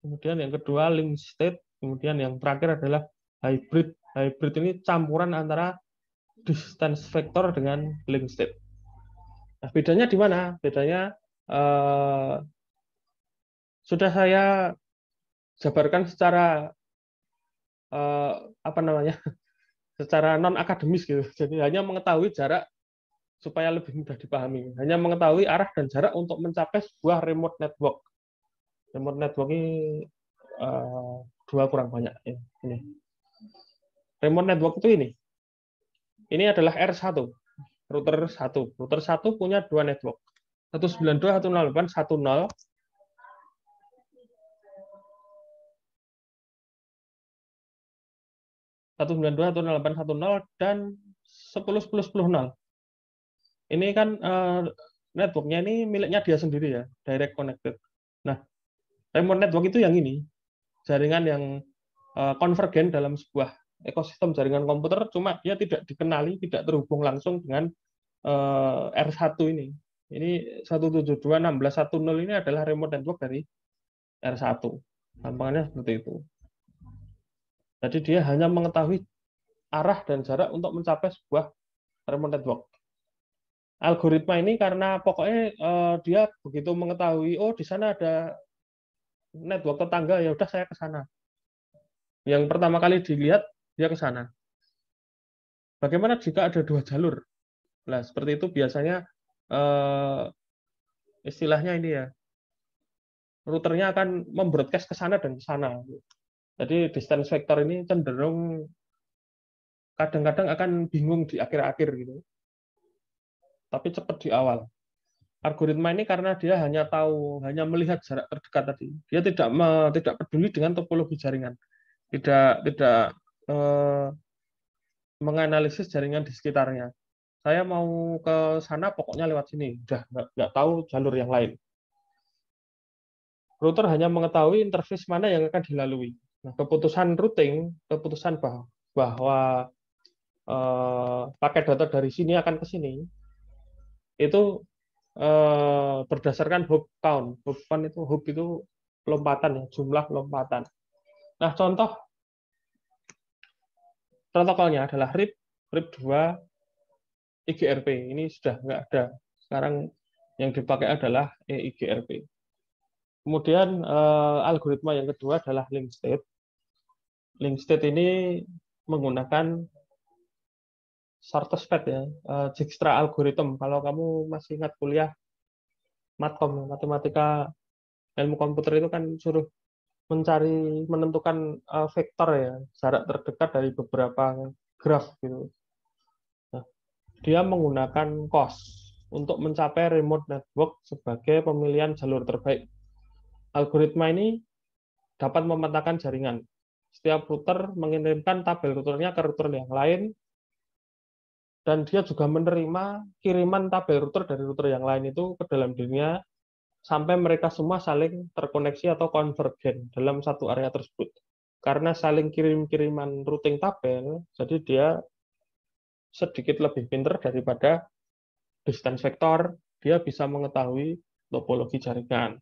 S1: Kemudian yang kedua link state, kemudian yang terakhir adalah hybrid. Hybrid ini campuran antara distance vector dengan link state. Nah, bedanya di mana? Bedanya sudah saya jabarkan secara secara non akademis gitu. Jadi hanya mengetahui jarak supaya lebih mudah dipahami. Hanya mengetahui arah dan jarak untuk mencapai sebuah remote network. Remote network ini 2 kurang banyak ya. Ini. Remote network itu ini. Ini adalah R1, router 1. Router 1 punya 2 network. 192.168.1.0 192.168.1.0 dan 10.10.10.0. Ini kan networknya ini miliknya dia sendiri ya, direct connected. Nah, remote network itu yang ini, jaringan yang konvergen dalam sebuah ekosistem jaringan komputer, cuma dia tidak dikenali, tidak terhubung langsung dengan R1 ini. Ini 172.16.1.0 ini adalah remote network dari R1. Gampangannya seperti itu. Jadi dia hanya mengetahui arah dan jarak untuk mencapai sebuah remote network. Algoritma ini karena pokoknya dia begitu mengetahui, oh di sana ada network tetangga, ya udah saya ke sana. Yang pertama kali dilihat, dia ke sana. Bagaimana jika ada 2 jalur? Nah, seperti itu biasanya istilahnya ini ya, routernya akan membroadcast ke sana dan ke sana. Jadi distance vector ini cenderung kadang-kadang akan bingung di akhir-akhir gitu. Tapi cepat di awal. Algoritma ini karena dia hanya melihat jarak terdekat tadi. Dia tidak peduli dengan topologi jaringan. Tidak menganalisis jaringan di sekitarnya. Saya mau ke sana pokoknya lewat sini. Udah nggak tahu jalur yang lain. Router hanya mengetahui interface mana yang akan dilalui. Nah, keputusan routing, keputusan bahwa paket data dari sini akan ke sini, itu berdasarkan hop count. Hop itu lompatan ya, jumlah lompatan. Nah, contoh protokolnya adalah RIP, RIP2, IGRP. Ini sudah nggak ada. Sekarang yang dipakai adalah EIGRP. Kemudian algoritma yang kedua adalah link state. Link state ini menggunakan shortest path ya, Dijkstra algorithm. Kalau kamu masih ingat kuliah matkom, matematika ilmu komputer itu kan suruh menentukan vektor ya, jarak terdekat dari beberapa graf gitu. Nah, dia menggunakan COS untuk mencapai remote network sebagai pemilihan jalur terbaik. Algoritma ini dapat memetakan jaringan. Setiap router mengirimkan tabel routernya ke router yang lain, dan dia juga menerima kiriman tabel router dari router yang lain itu ke dalam dirinya, sampai mereka semua saling terkoneksi atau konvergen dalam satu area tersebut. Karena saling kirim-kiriman routing tabel, jadi dia sedikit lebih pintar daripada distance vector, dia bisa mengetahui topologi jaringan.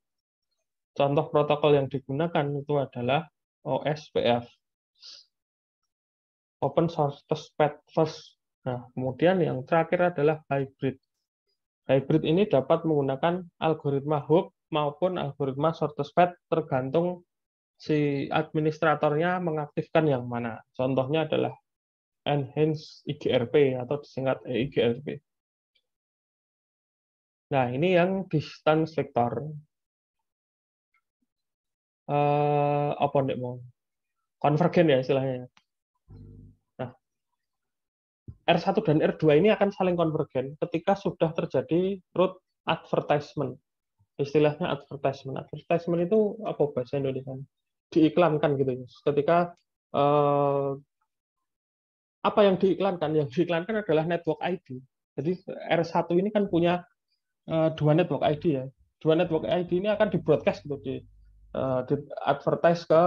S1: Contoh protokol yang digunakan itu adalah OSPF, Open Source Path First. Nah, kemudian yang terakhir adalah hybrid. Hybrid ini dapat menggunakan algoritma hook maupun algoritma shortest path tergantung si administratornya mengaktifkan yang mana. Contohnya adalah Enhanced IGRP atau disingkat EIGRP. Nah, ini yang distance vector. Apa nih mau? Konvergen ya istilahnya. Nah, R1 dan R2 ini akan saling konvergen ketika sudah terjadi route advertisement. Istilahnya advertisement. Advertisement itu apa bahasa Indonesia? Diiklankan gitu ya. Ketika apa yang diiklankan? Yang diiklankan adalah network ID. Jadi R1 ini kan punya dua network ID ya. Dua network ID ini akan di broadcast gitu di advertise ke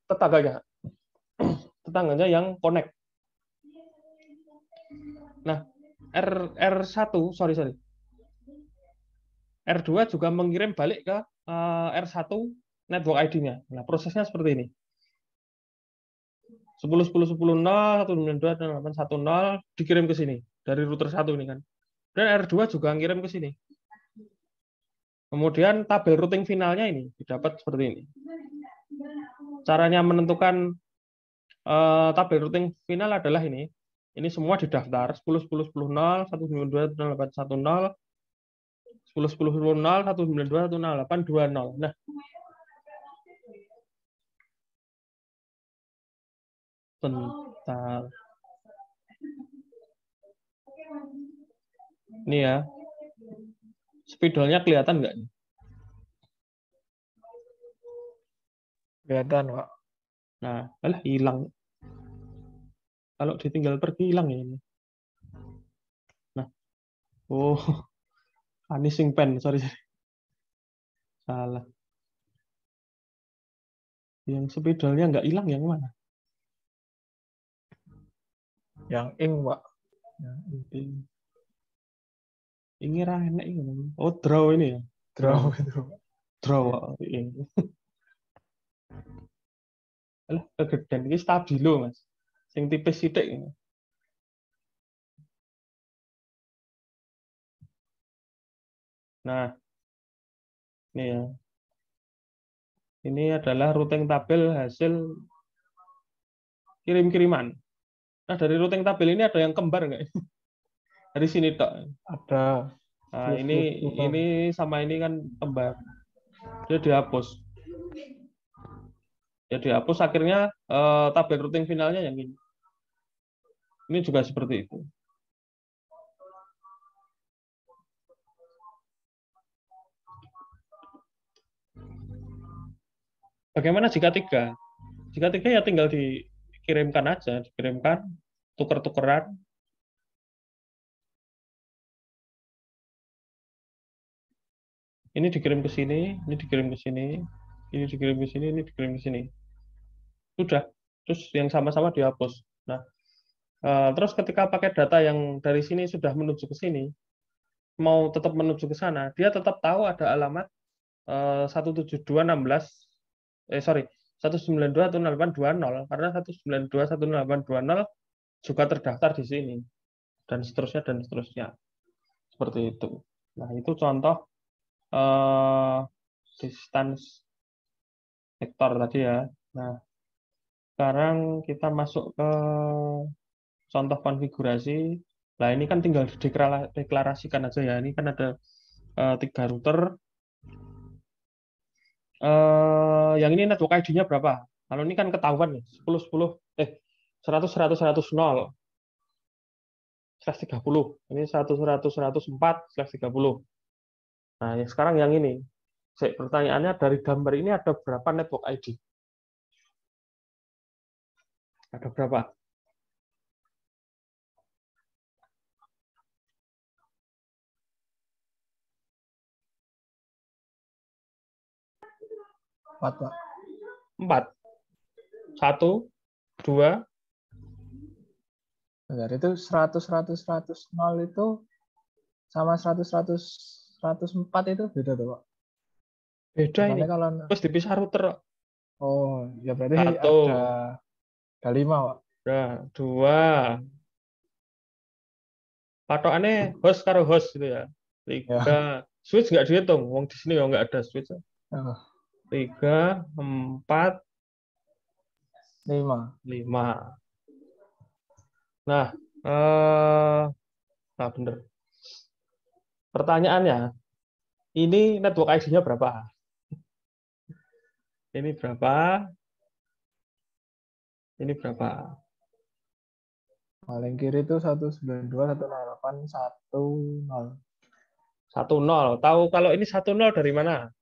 S1: tetangganya yang connect. Nah, R1 sorry. R2 juga mengirim balik ke R1 network ID-nya. Nah, prosesnya seperti ini. 10.10.10.0.192.810 dikirim ke sini dari router 1 ini kan. Dan R2 juga ngirim ke sini. Kemudian tabel routing finalnya ini didapat seperti ini. Caranya menentukan tabel routing final adalah ini. Ini semua didaftar 10.10.10.0 192.810 10.10.10 192.108.20. Nah, bentar. Ini ya. Spidolnya kelihatan nggak?
S3: Kelihatan, Pak.
S1: Nah, alah hilang. Kalau ditinggal pergi hilang ya ini. Nah, oh, vanishing pen, sorry. Salah. Yang spidolnya nggak hilang yang mana?
S3: Yang ink, Pak.
S1: Ini enak ini. Oh, draw ini ya.
S3: Draw itu.
S1: Draw ini. Alah, kegedean ini stabilo, Mas. Sing tipis sithik ini. Nah, ini ya. Ini adalah routing tabel hasil kirim-kiriman. Nah, dari routing tabel ini ada yang kembar nggak? Dari sini tok.
S3: Ada.
S1: Nah, ini sama ini kan kembar. Dia dihapus. Ya dihapus akhirnya tabel routing finalnya yang ini. Ini juga seperti itu. Bagaimana jika 3? Jika 3 ya tinggal dikirimkan aja, dikirimkan, tuker-tukeran. Ini dikirim ke sini, ini dikirim ke sini, ini dikirim ke sini, ini dikirim ke sini. Sudah. Terus yang sama-sama dihapus. Nah, terus ketika pakai data yang dari sini sudah menuju ke sini, mau tetap menuju ke sana, dia tetap tahu ada alamat 192.1820 karena 192.1820 juga terdaftar di sini dan seterusnya seperti itu. Nah, itu contoh distance vector tadi ya. Nah, sekarang kita masuk ke contoh konfigurasi. Nah, ini kan tinggal deklarasikan aja ya. Ini kan ada 3 router. Yang ini network ID-nya berapa? Kalau ini kan ketahuan nih, 10.10, 100.100.0/30. Ini 100.100.104/30. Nah, sekarang yang ini. Pertanyaannya dari gambar ini ada berapa network ID? Ada berapa?
S3: 4, Pak.
S1: 4. 1, 2,
S3: Bentar, itu 100, 100, 100, 0 itu sama 100, 100, 104 itu beda tuh, Pak.
S1: beda ini.
S3: Soalnya kalau,
S1: Terus dipisah router.
S3: oh, ya berarti
S1: 1,
S3: ada 5, Pak.
S1: 2. Patokannya host karo host gitu ya. 3. Switch nggak dihitung. Wong di sini nggak ada switch.
S3: Oh,
S1: 3, 4,
S3: 5.
S1: 5. Nah, bener. Pertanyaannya, ini network ID-nya berapa? Ini berapa? Ini berapa?
S3: Paling kiri itu 192.168.10.
S1: 10. Tahu kalau ini 10 dari mana?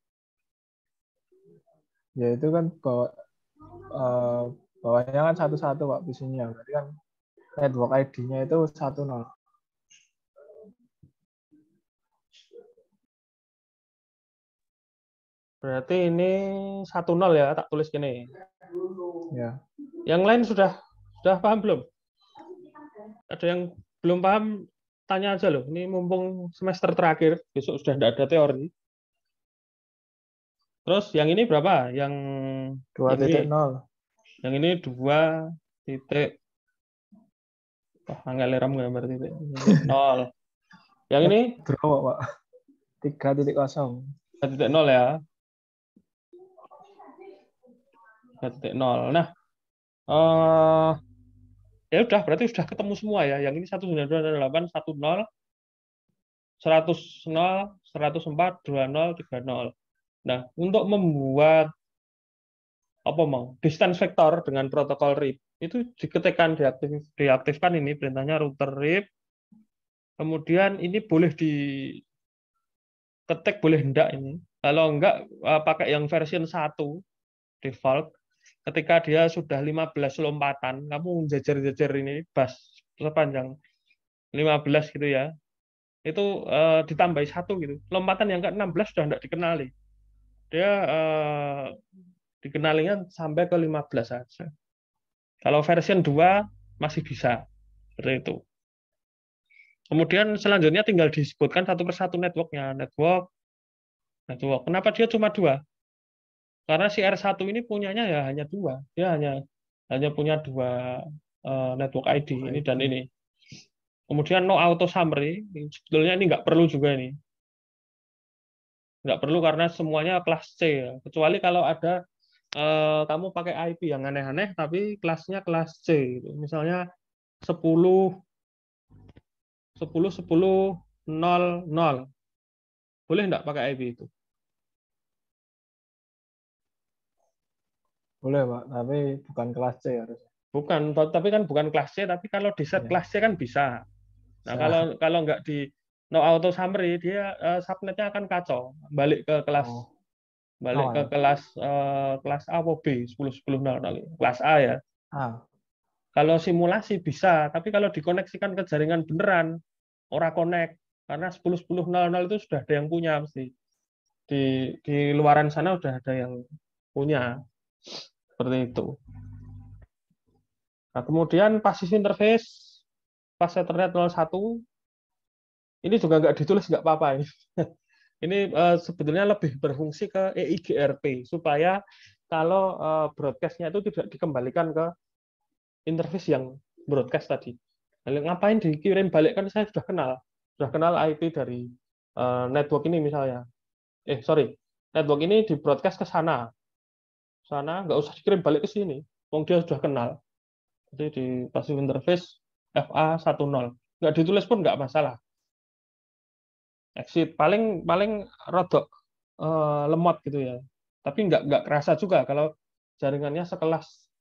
S3: Ya itu kan bawahnya kan 11 Pak di sini ya. Berarti kan network ID-nya itu 10.
S1: Berarti ini 10 ya, tak tulis gini.
S3: Ya.
S1: Yang lain sudah paham belum? Ada yang belum paham, tanya aja loh. Ini mumpung semester terakhir, besok sudah tidak ada teori. Terus yang ini berapa? Yang
S3: 2.0.
S1: Yang ini 2 titik. Angka leram gambar titik 0. Yang ini
S3: Draw, Pak. 3.0.
S1: 3.0 ya. 3.0. Nah, ya udah, berarti sudah ketemu semua ya. Yang ini 192.168.10, 100, 0, 104, 20, 30. Nah, untuk membuat distance vector dengan protokol RIP itu diketikkan, diaktifkan ini perintahnya router RIP. Kemudian ini boleh diketik, boleh enggak ini. Kalau enggak, pakai yang version 1 default. Ketika dia sudah 15 lompatan, kamu jajar-jajar ini bus sepanjang 15 gitu ya. Itu ditambahi 1 gitu. Lompatan yang ke-16 sudah enggak dikenali. Dia dikenalinya sampai ke 15 saja. Kalau version 2 masih bisa. Seperti itu. Kemudian selanjutnya tinggal disebutkan satu persatu networknya. Network. Kenapa dia cuma 2? Karena si R1 ini punyanya ya hanya 2. Dia hanya punya 2 network ID, ini dan ini. Kemudian no auto summary. Sebetulnya ini nggak perlu juga ini. Nggak perlu karena semuanya kelas C ya. Kecuali kalau ada kamu pakai IP yang aneh-aneh tapi kelasnya kelas C gitu. Misalnya 10 10 10 0 0. Boleh enggak pakai IP itu?
S3: Boleh, Pak, tapi bukan kelas C harus.
S1: Bukan, tapi kan bukan kelas C, tapi kalau di set kelas C kan bisa. Nah, kalau nggak di no auto summary, dia subnetnya akan kacau. Balik ke kelas kelas A atau B, 10 10 0 0. Kelas A ya. Kalau simulasi bisa, tapi kalau dikoneksikan ke jaringan beneran, ora connect. Karena 10 10 0 0 itu sudah ada yang punya pasti. Di luaran sana sudah ada yang punya. Seperti itu. Nah, kemudian passive interface pas Ethernet 01 ini juga nggak ditulis, nggak apa-apa ini. Ini sebetulnya lebih berfungsi ke EIGRP supaya kalau broadcast-nya itu tidak dikembalikan ke interface yang broadcast tadi. Ngapain dikirim balik, kan saya sudah kenal IP dari network ini misalnya. Network ini di broadcast ke sana nggak usah dikirim balik ke sini. Wong dia sudah kenal. Jadi di passive interface FA10 nggak ditulis pun nggak masalah. Exit paling rodok lemot gitu ya. Tapi nggak kerasa juga kalau jaringannya sekelas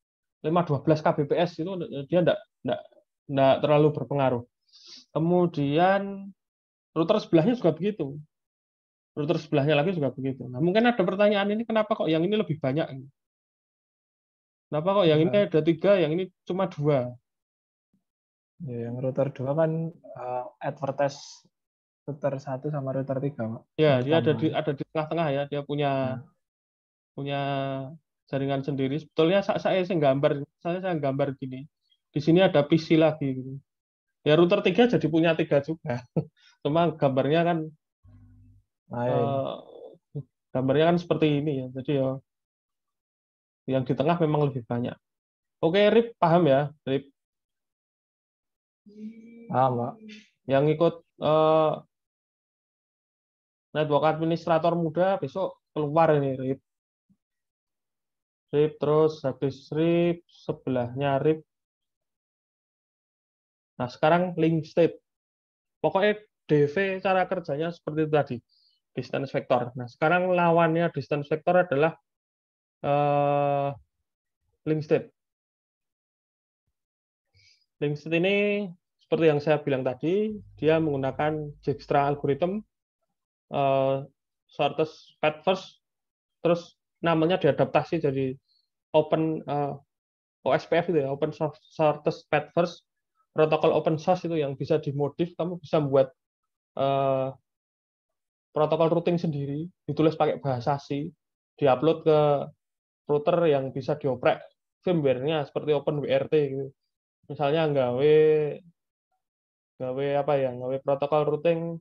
S1: 512 kbps itu dia nggak terlalu berpengaruh. Kemudian router sebelahnya juga begitu. Router sebelahnya lagi juga begitu. Nah, mungkin ada pertanyaan ini, kenapa kok yang ini lebih banyak? Kenapa kok yang ini ada 3, yang ini cuma 2?
S3: Ya, yang router 2 kan advertise router 1 sama router 3, Pak.
S1: Ya, dia ada di tengah-tengah ya. Dia punya punya jaringan sendiri. Sebetulnya saya gambar gini. Di sini ada PC lagi gitu. Ya router 3 jadi punya 3 juga. Cuma
S3: lain.
S1: gambarnya kan seperti ini ya. Jadi ya yang di tengah memang lebih banyak. Oke, Rip paham ya, Rip.
S3: Pak.
S1: Yang ikut network administrator muda besok keluar ini, Rip. Rip terus habis Rip sebelahnya Rip. Nah, sekarang link state. Pokoknya DV cara kerjanya seperti itu tadi, distance vector. Nah, sekarang lawannya distance vector adalah link state. Link state ini seperti yang saya bilang tadi, dia menggunakan Dijkstra algorithm, shortest path first, terus namanya diadaptasi jadi open OSPF itu ya, open shortest path first, protokol open source itu yang bisa dimodif, kamu bisa membuat protokol routing sendiri, ditulis pakai bahasa C, diupload ke router yang bisa dioprek firmware-nya seperti OpenWRT gitu. Misalnya gawe protokol routing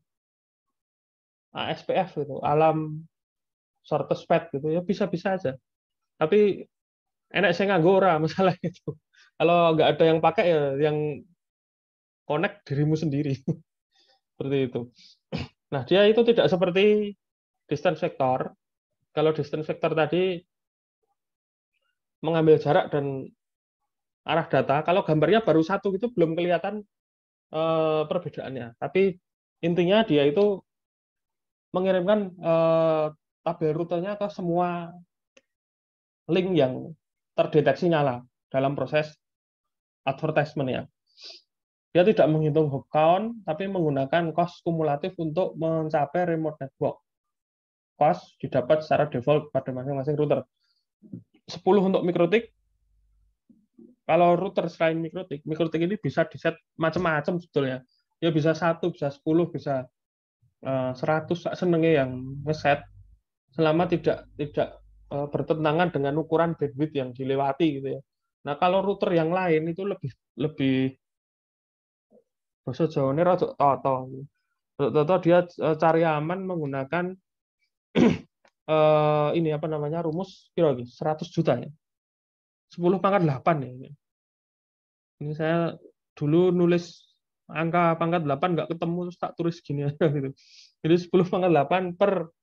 S1: ASPF gitu, alam shortest path gitu ya bisa-bisa aja. Tapi enak saya nganggo ora masalah itu. Kalau nggak ada yang pakai ya yang connect dirimu sendiri. Seperti itu. Nah, dia itu tidak seperti distance vector. Kalau distance vector tadi mengambil jarak dan arah data, kalau gambarnya baru satu itu belum kelihatan perbedaannya. Tapi intinya dia itu mengirimkan tabel rutenya ke semua link yang terdeteksi nyala dalam proses advertisement ya. Dia tidak menghitung hop count, tapi menggunakan cost kumulatif untuk mencapai remote network. Cost didapat secara default pada masing-masing router. 10 untuk mikrotik. Kalau router selain mikrotik ini bisa di-set macam-macam sebetulnya. Ya bisa 1, bisa 10, bisa 100, senengnya yang ngeset selama tidak bertentangan dengan ukuran bandwidth yang dilewati gitu ya. Nah, kalau router yang lain itu lebih bahasa Jawane rada toto. Toto dia cari aman menggunakan ini apa namanya rumus kira 100 juta ya. 10 pangkat 8 ya. Ini saya dulu nulis angka pangkat 8 nggak ketemu terus tak tulis gini aja gitu. Jadi 10 pangkat 8 per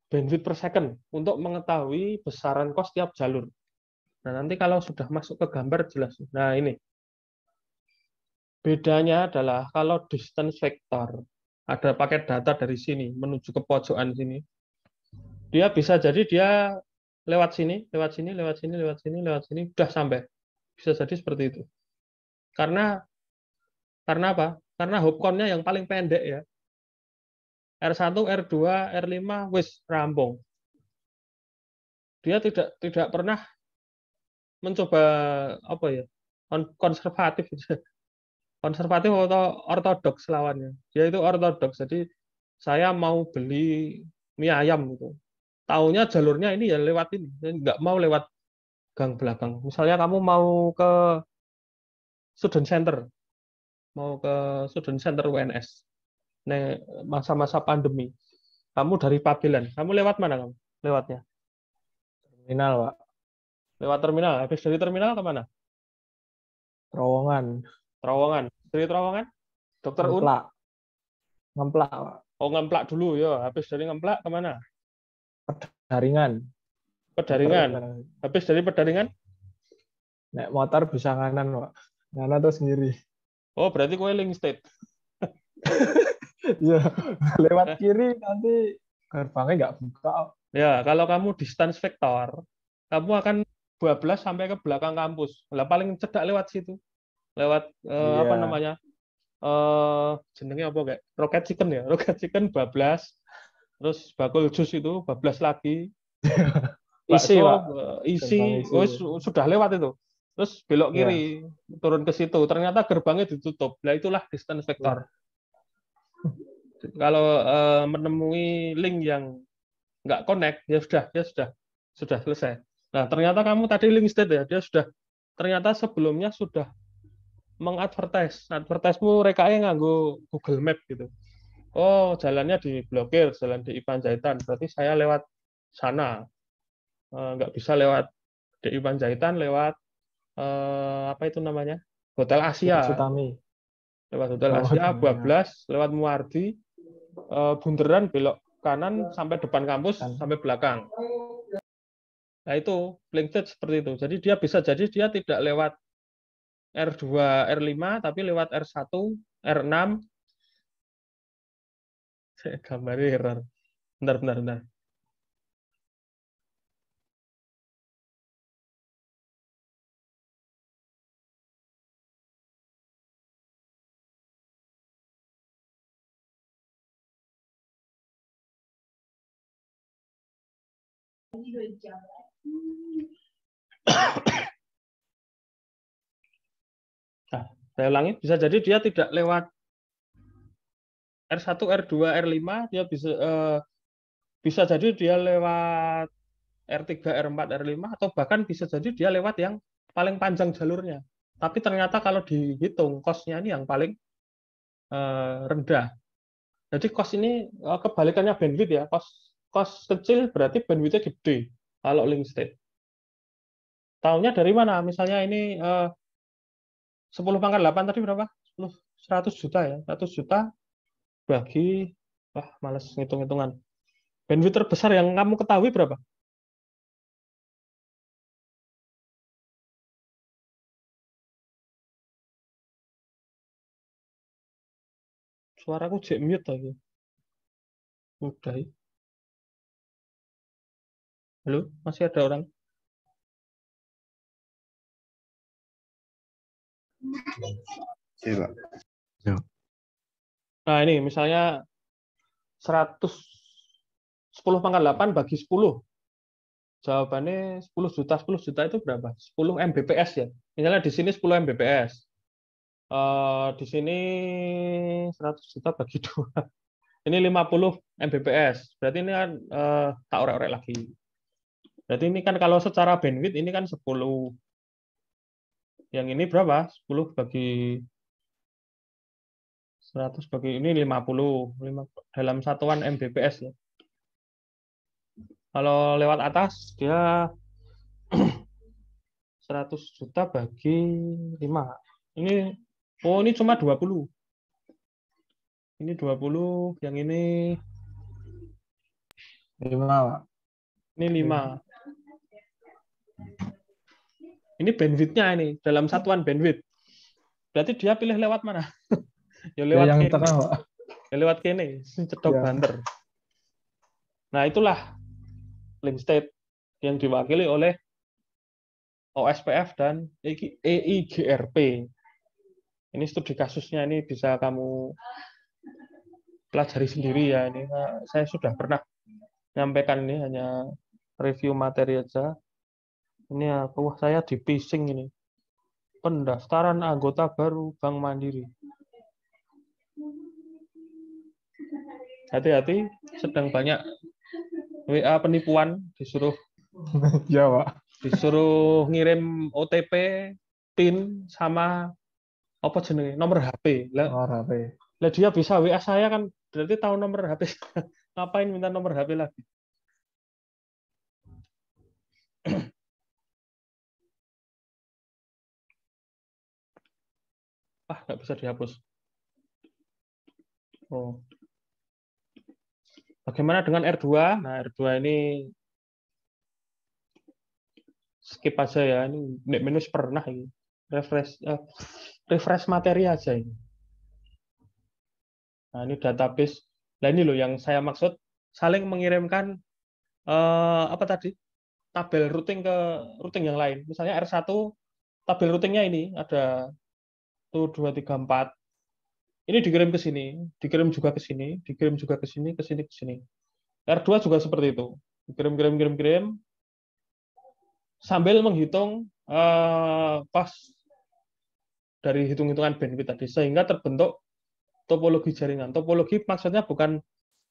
S1: bandwidth per second untuk mengetahui besaran cost tiap jalur. Nah, nanti kalau sudah masuk ke gambar jelas. Nah, ini. Bedanya adalah kalau distance vector ada paket data dari sini menuju ke pojokan sini. Dia bisa jadi dia lewat sini, lewat sini, lewat sini, lewat sini, lewat sini, udah sampai. Bisa jadi seperti itu. Karena apa? Karena hop count-nya yang paling pendek ya. R1, R2, R5 wis rampung. Dia tidak pernah mencoba apa ya? Konservatif atau ortodoks lawannya. Dia itu ortodoks. Jadi saya mau beli mie ayam gitu. Taunya jalurnya ini ya lewat ini. Nggak mau lewat gang belakang. Misalnya kamu mau ke student center. Mau ke student center UNS. Nah, masa-masa pandemi. Kamu dari Pabelan. Kamu lewat mana kamu? Lewatnya?
S3: Terminal, Pak.
S1: Lewat terminal. Habis dari terminal ke mana?
S3: Terowongan.
S1: Terowongan. Dari Terowongan? Dokter Un?
S3: Ngemplak, Pak.
S1: Oh, ngemplak dulu ya. Habis dari ngemplak kemana?
S3: Pedaringan.
S1: Pedaringan. Habis dari Pedaringan?
S3: Naik motor bisa nganan, Pak. Nganan terus sendiri.
S1: Oh, berarti kue link state.
S3: Iya, lewat kiri nanti gerbangnya nggak buka.
S1: Ya, kalau kamu distance vector, kamu akan 12 sampai ke belakang kampus. Lah paling cedak lewat situ. Lewat apa namanya? Jenenge apa kayak Rocket Chicken ya. Rocket Chicken 12. Terus bakul jus itu 12 lagi.
S3: Isi, Pak.
S1: Isi, sudah lewat itu. Terus belok kiri, turun ke situ. Ternyata gerbangnya ditutup. Nah, itulah distance vector. Kalau menemui link yang nggak connect, ya sudah sudah selesai. Nah, ternyata kamu tadi link state ya, dia sudah ternyata sebelumnya sudah advertise-mu rekaya nganggo Google Map gitu. Oh, jalannya diblokir, jalan di Panjaitan. Berarti saya lewat sana. Nggak bisa lewat DI Panjaitan, lewat apa itu namanya? Hotel Asia.
S3: Sutami.
S1: Lewat Hotel
S3: Oh,
S1: Asia,
S3: iya.
S1: bablas, lewat Muardi, bunderan belok kanan sampai depan kampus, sampai belakang. Nah, itu link state seperti itu. Jadi dia tidak lewat R2, R5, tapi lewat R1, R6. Saya gambarnya error. Bentar. Nah, saya ulangi, bisa jadi dia tidak lewat R1, R2, R5, dia bisa jadi dia lewat R3, R4, R5, atau bahkan bisa jadi dia lewat yang paling panjang jalurnya. Tapi ternyata kalau dihitung cost-nya ini yang paling rendah. Jadi cost ini kebalikannya bandwidth ya. Cost kecil berarti bandwidth-nya gede kalau link state. Tahunya dari mana? Misalnya ini 10 pangkat 8 tadi berapa? 100 juta ya. 100 juta bagi, males ngitung-hitungan. Bandwidth terbesar yang kamu ketahui berapa? Suaraku jek mute lagi. Udah. Halo, masih ada orang?
S2: Iya, Pak.
S1: Nah, ini misalnya 10 pangkat 8 bagi 10. Jawabannya 10 juta. 10 juta itu berapa? 10 Mbps ya. Misalnya di sini 10 Mbps. Di sini 100 juta bagi 2. Ini 50 Mbps. Berarti ini kan tak orek-orek lagi. Berarti ini kan kalau secara bandwidth ini kan 10. Yang ini berapa? 10 bagi 100 bagi ini 50. Dalam satuan Mbps ya. Kalau lewat atas dia 100 juta bagi 5. Ini cuma 20. Ini 20, yang ini
S3: 5, Pak.
S1: Ini 5. Ini bandwidth-nya ini, dalam satuan bandwidth. Berarti dia pilih lewat mana? Ya lewat
S3: yang
S1: kene.
S3: tengah, Pak.
S1: Ya lewat kene, cedok
S3: Ya.
S1: banter. Nah, itulah link state yang diwakili oleh OSPF dan EIGRP. Ini studi kasusnya, ini bisa kamu pelajari sendiri ya. Ini saya sudah pernah menyampaikan, ini hanya review materi aja. Ini saya di phishing ini. Pendaftaran anggota baru Bank Mandiri. Hati-hati, sedang banyak WA penipuan, disuruh
S3: Ya, Pak.
S1: disuruh ngirim OTP, PIN sama apa jenenge, nomor HP.
S3: Nomor HP.
S1: Lah dia bisa WA saya kan, berarti tahu nomor HP. Ngapain minta nomor HP lagi? Nggak bisa dihapus. Oh. Bagaimana dengan R2? Nah, R2 ini skip aja ya. Ini minus pernah ini. Refresh materi aja ini. Nah, ini database. Nah, ini loh yang saya maksud, saling mengirimkan apa tadi? Tabel routing ke routing yang lain. Misalnya R1, tabel routingnya ini ada 1, 2, 3, 4. Ini dikirim ke sini, dikirim juga ke sini, dikirim juga ke sini, ke sini, ke sini. R2 juga seperti itu. Kirim, sambil menghitung pas dari hitung-hitungan bandwidth tadi, sehingga terbentuk topologi jaringan. Topologi maksudnya bukan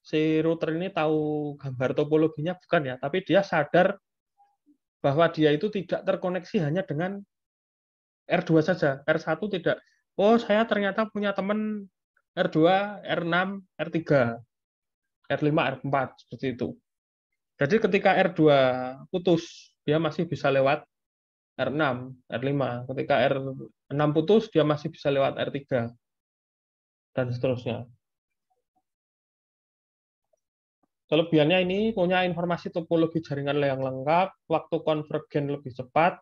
S1: si router ini tahu gambar topologinya, bukan ya, tapi dia sadar bahwa dia itu tidak terkoneksi hanya dengan R2 saja. R1 tidak. Oh, saya ternyata punya teman R2, R6, R3, R5, R4 seperti itu. Jadi ketika R2 putus, dia masih bisa lewat R6, R5. Ketika R6 putus, dia masih bisa lewat R3 dan seterusnya. Kelebihannya ini punya informasi topologi jaringan yang lengkap, waktu konvergen lebih cepat.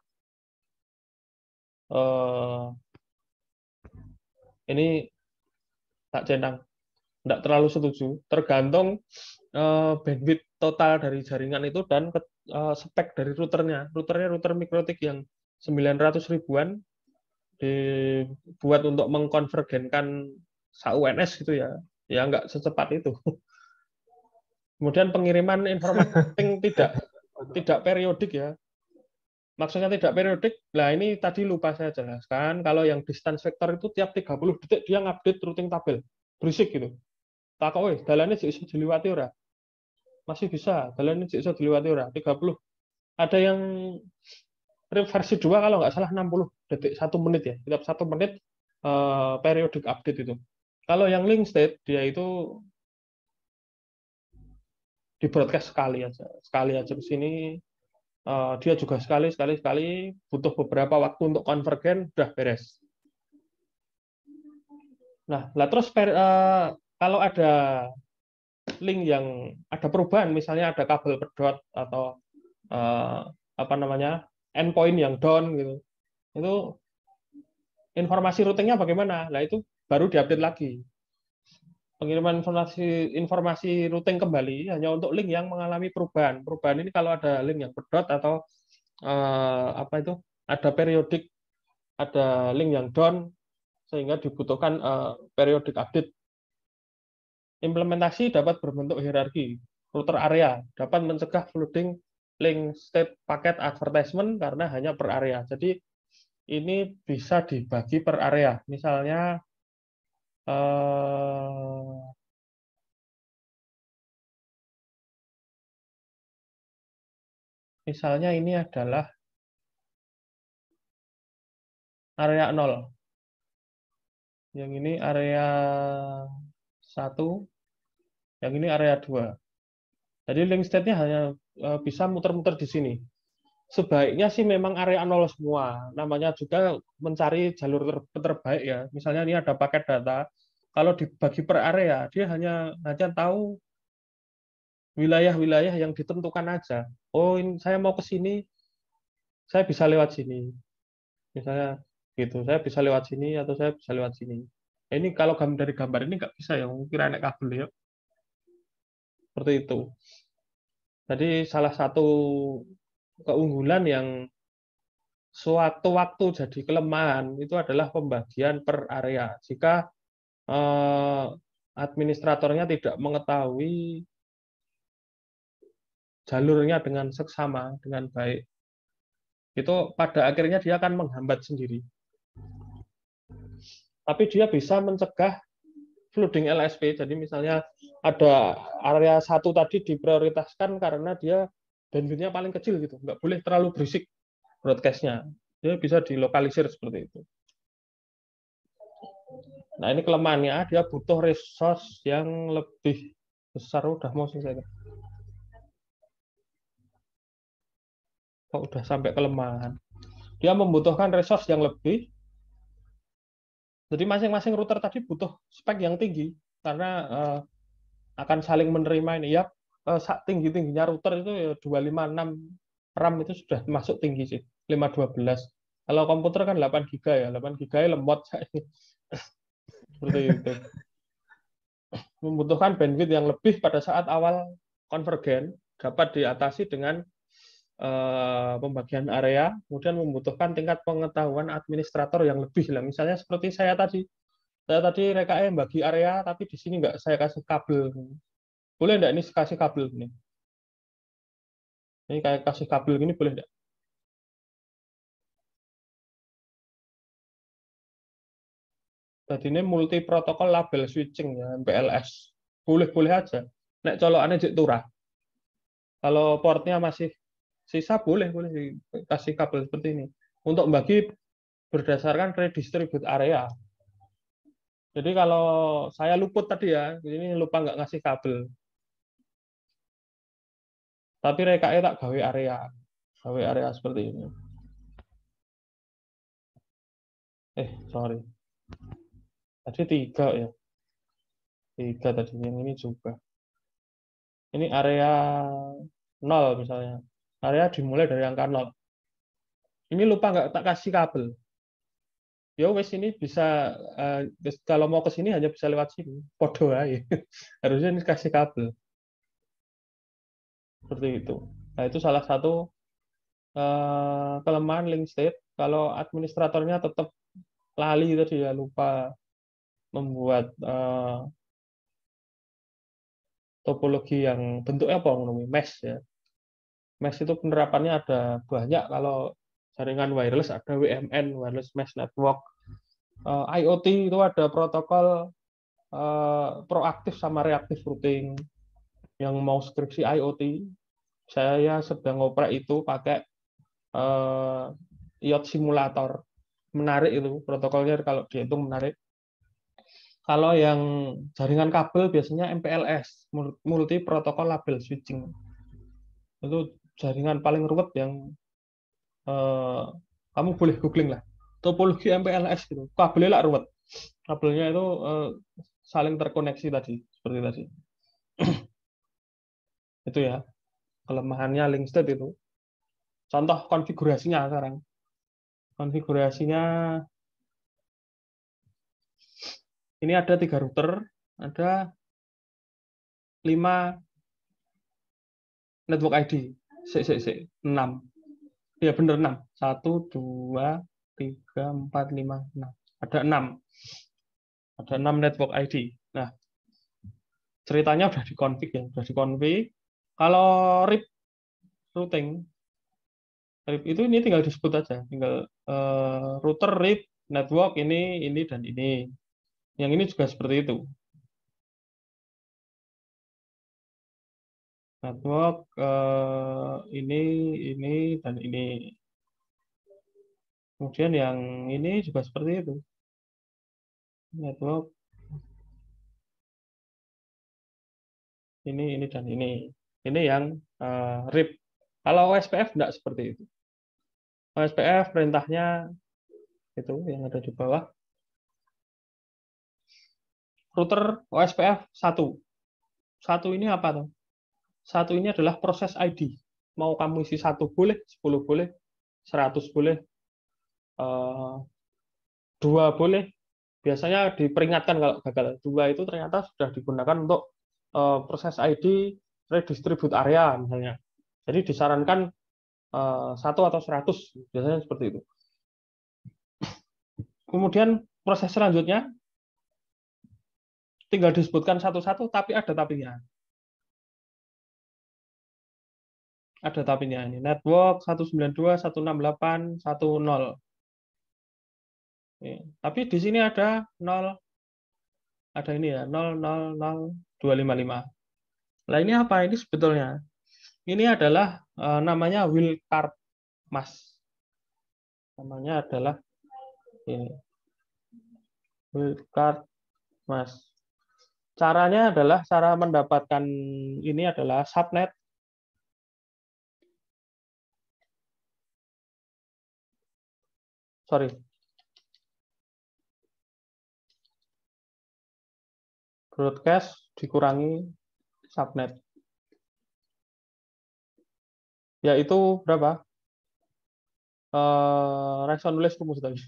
S1: Ini tak centang, tidak terlalu setuju. Tergantung bandwidth total dari jaringan itu dan spek dari routernya. Routernya router mikrotik yang 900 ribuan dibuat untuk mengkonvergenkan UNS gitu ya. Ya nggak secepat itu. Kemudian pengiriman informasi tidak periodik ya. Maksudnya tidak periodik. Nah, ini tadi lupa saya jelaskan. Kalau yang distance vector itu tiap 30 detik dia ngupdate routing tabel. Berisik gitu. Tak kok dalannya iso diliwati ora? Masih bisa. Dalannya iso diliwati ora? 30. Ada yang versi 2 kalau nggak salah 60 detik 1 menit ya. Tiap 1 menit periodik update itu. Kalau yang link state dia itu di broadcast sekali aja ke sini. Dia juga sekali butuh beberapa waktu untuk konvergen udah beres. Nah, terus kalau ada link yang ada perubahan, misalnya ada kabel pedot atau endpoint yang down gitu, itu informasi routingnya bagaimana? Nah, itu baru diupdate lagi. Pengiriman informasi routing kembali hanya untuk link yang mengalami perubahan. Perubahan ini kalau ada link yang pedot atau ada periodik, ada link yang down sehingga dibutuhkan periodik update. Implementasi dapat berbentuk hierarki. Router area dapat mencegah flooding link state paket advertisement karena hanya per area. Jadi ini bisa dibagi per area. Misalnya ini adalah area 0. Yang ini area 1. Yang ini area 2. Jadi link state-nya hanya bisa muter-muter di sini. Sebaiknya sih memang area 0 semua. Namanya juga mencari jalur terbaik ya. Misalnya ini ada paket data. Kalau dibagi per area, dia hanya tahu wilayah-wilayah yang ditentukan aja. Oh, ini saya mau ke sini, saya bisa lewat sini. Misalnya gitu, saya bisa lewat sini atau saya bisa lewat sini. Ini kalau dari gambar ini nggak bisa ya, kira naik kabel ya. Seperti itu. Jadi salah satu keunggulan yang sewaktu-waktu jadi kelemahan itu adalah pembagian per area. Jika administratornya tidak mengetahui jalurnya dengan seksama, dengan baik, itu pada akhirnya dia akan menghambat sendiri. Tapi dia bisa mencegah flooding LSP. Jadi misalnya ada area 1 tadi diprioritaskan karena dia bandwidth-nya paling kecil gitu, nggak boleh terlalu berisik broadcast-nya. Dia bisa dilokalisir seperti itu. Nah, ini kelemahannya, dia butuh resource yang lebih besar. Udah mau selesai. Udah sampai kelemahan. Dia membutuhkan resource yang lebih. Jadi masing-masing router tadi butuh spek yang tinggi karena akan saling menerima ini ya. Tinggi-tingginya router itu ya 256 RAM itu sudah masuk tinggi sih, 512. Kalau komputer kan 8 GB ya, 8 GB lemot seperti itu. Membutuhkan bandwidth yang lebih pada saat awal konvergen, dapat diatasi dengan pembagian area, kemudian membutuhkan tingkat pengetahuan administrator yang lebih lah. Misalnya seperti saya tadi RKE bagi area, tapi di sini nggak saya kasih kabel. Boleh nggak ini kasih kabel ini? Ini kayak kasih kabel gini boleh nggak? Jadi ini multi protokol label switching ya, MPLS. Boleh-boleh aja. Nek colokannya jek turah. Kalau portnya masih Sisa boleh dikasih kabel seperti ini. Untuk membagi berdasarkan redistribute area. Jadi kalau saya luput tadi ya, ini lupa nggak ngasih kabel. Tapi rekae tak gawe area seperti ini. Sorry. Tadi 3 ya. 3 tadi, yang ini juga. Ini area 0 misalnya. Area dimulai dari angka 0. Ini lupa nggak tak kasih kabel. Ya wes ini bisa kalau mau ke sini hanya bisa lewat sini. Podo aja. Harusnya ini kasih kabel. Seperti itu. Nah, itu salah satu kelemahan link state. Kalau administratornya tetap lali tadi ya, lupa membuat topologi yang bentuknya apa namanya, mesh ya. Mesh itu penerapannya ada banyak. Kalau jaringan wireless ada WMN, wireless mesh network. IoT itu ada protokol proaktif sama reaktif routing. Yang mau skripsi IoT, saya sedang ngoprek itu pakai IoT simulator. Menarik itu protokolnya, kalau dihitung menarik. Kalau yang jaringan kabel biasanya MPLS, multi protokol label switching. Itu jaringan paling ruwet yang kamu boleh googling lah. Topologi MPLS gitu. Kabelnya lah ruwet. Kabelnya itu saling terkoneksi tadi, seperti tadi. Itu ya, kelemahannya link state itu. Contoh konfigurasinya sekarang. Konfigurasinya ini ada 3 router, ada 5 network ID. 6. Ya benar 6. 1, 2, 3, 4, 5, 6. Ada 6. Ada 6 network ID. Nah, ceritanya udah dikonfig ya, udah dikonfig. Kalau RIP routing, RIP itu ini tinggal disebut aja, tinggal router RIP network ini dan ini. Yang ini juga seperti itu. Network ini dan ini. Kemudian yang ini juga seperti itu. Network ini dan ini. Ini yang RIP. Kalau OSPF enggak seperti itu. OSPF perintahnya itu yang ada di bawah. Router OSPF 1. 1 ini apa tuh? 1 ini adalah proses ID. Mau kamu isi 1 boleh, 10 boleh, 100 boleh, 2 boleh. Biasanya diperingatkan kalau gagal. 2 itu ternyata sudah digunakan untuk proses ID redistribute area misalnya. Jadi disarankan 1 atau 100, biasanya seperti itu. Kemudian proses selanjutnya tinggal disebutkan satu-satu, tapi ada tapinya. Ada tapinya ini. Network 192.168.1.0. Tapi di sini ada 0. Ada ini ya, 000.255. Nah, ini apa? Ini sebetulnya. Ini adalah namanya wildcard mask. Namanya adalah ini. Wildcard mask. Caranya adalah, cara mendapatkan ini adalah subnet. Sorry. Broadcast dikurangi subnet. Yaitu berapa? Rekson nulis rumus tadi.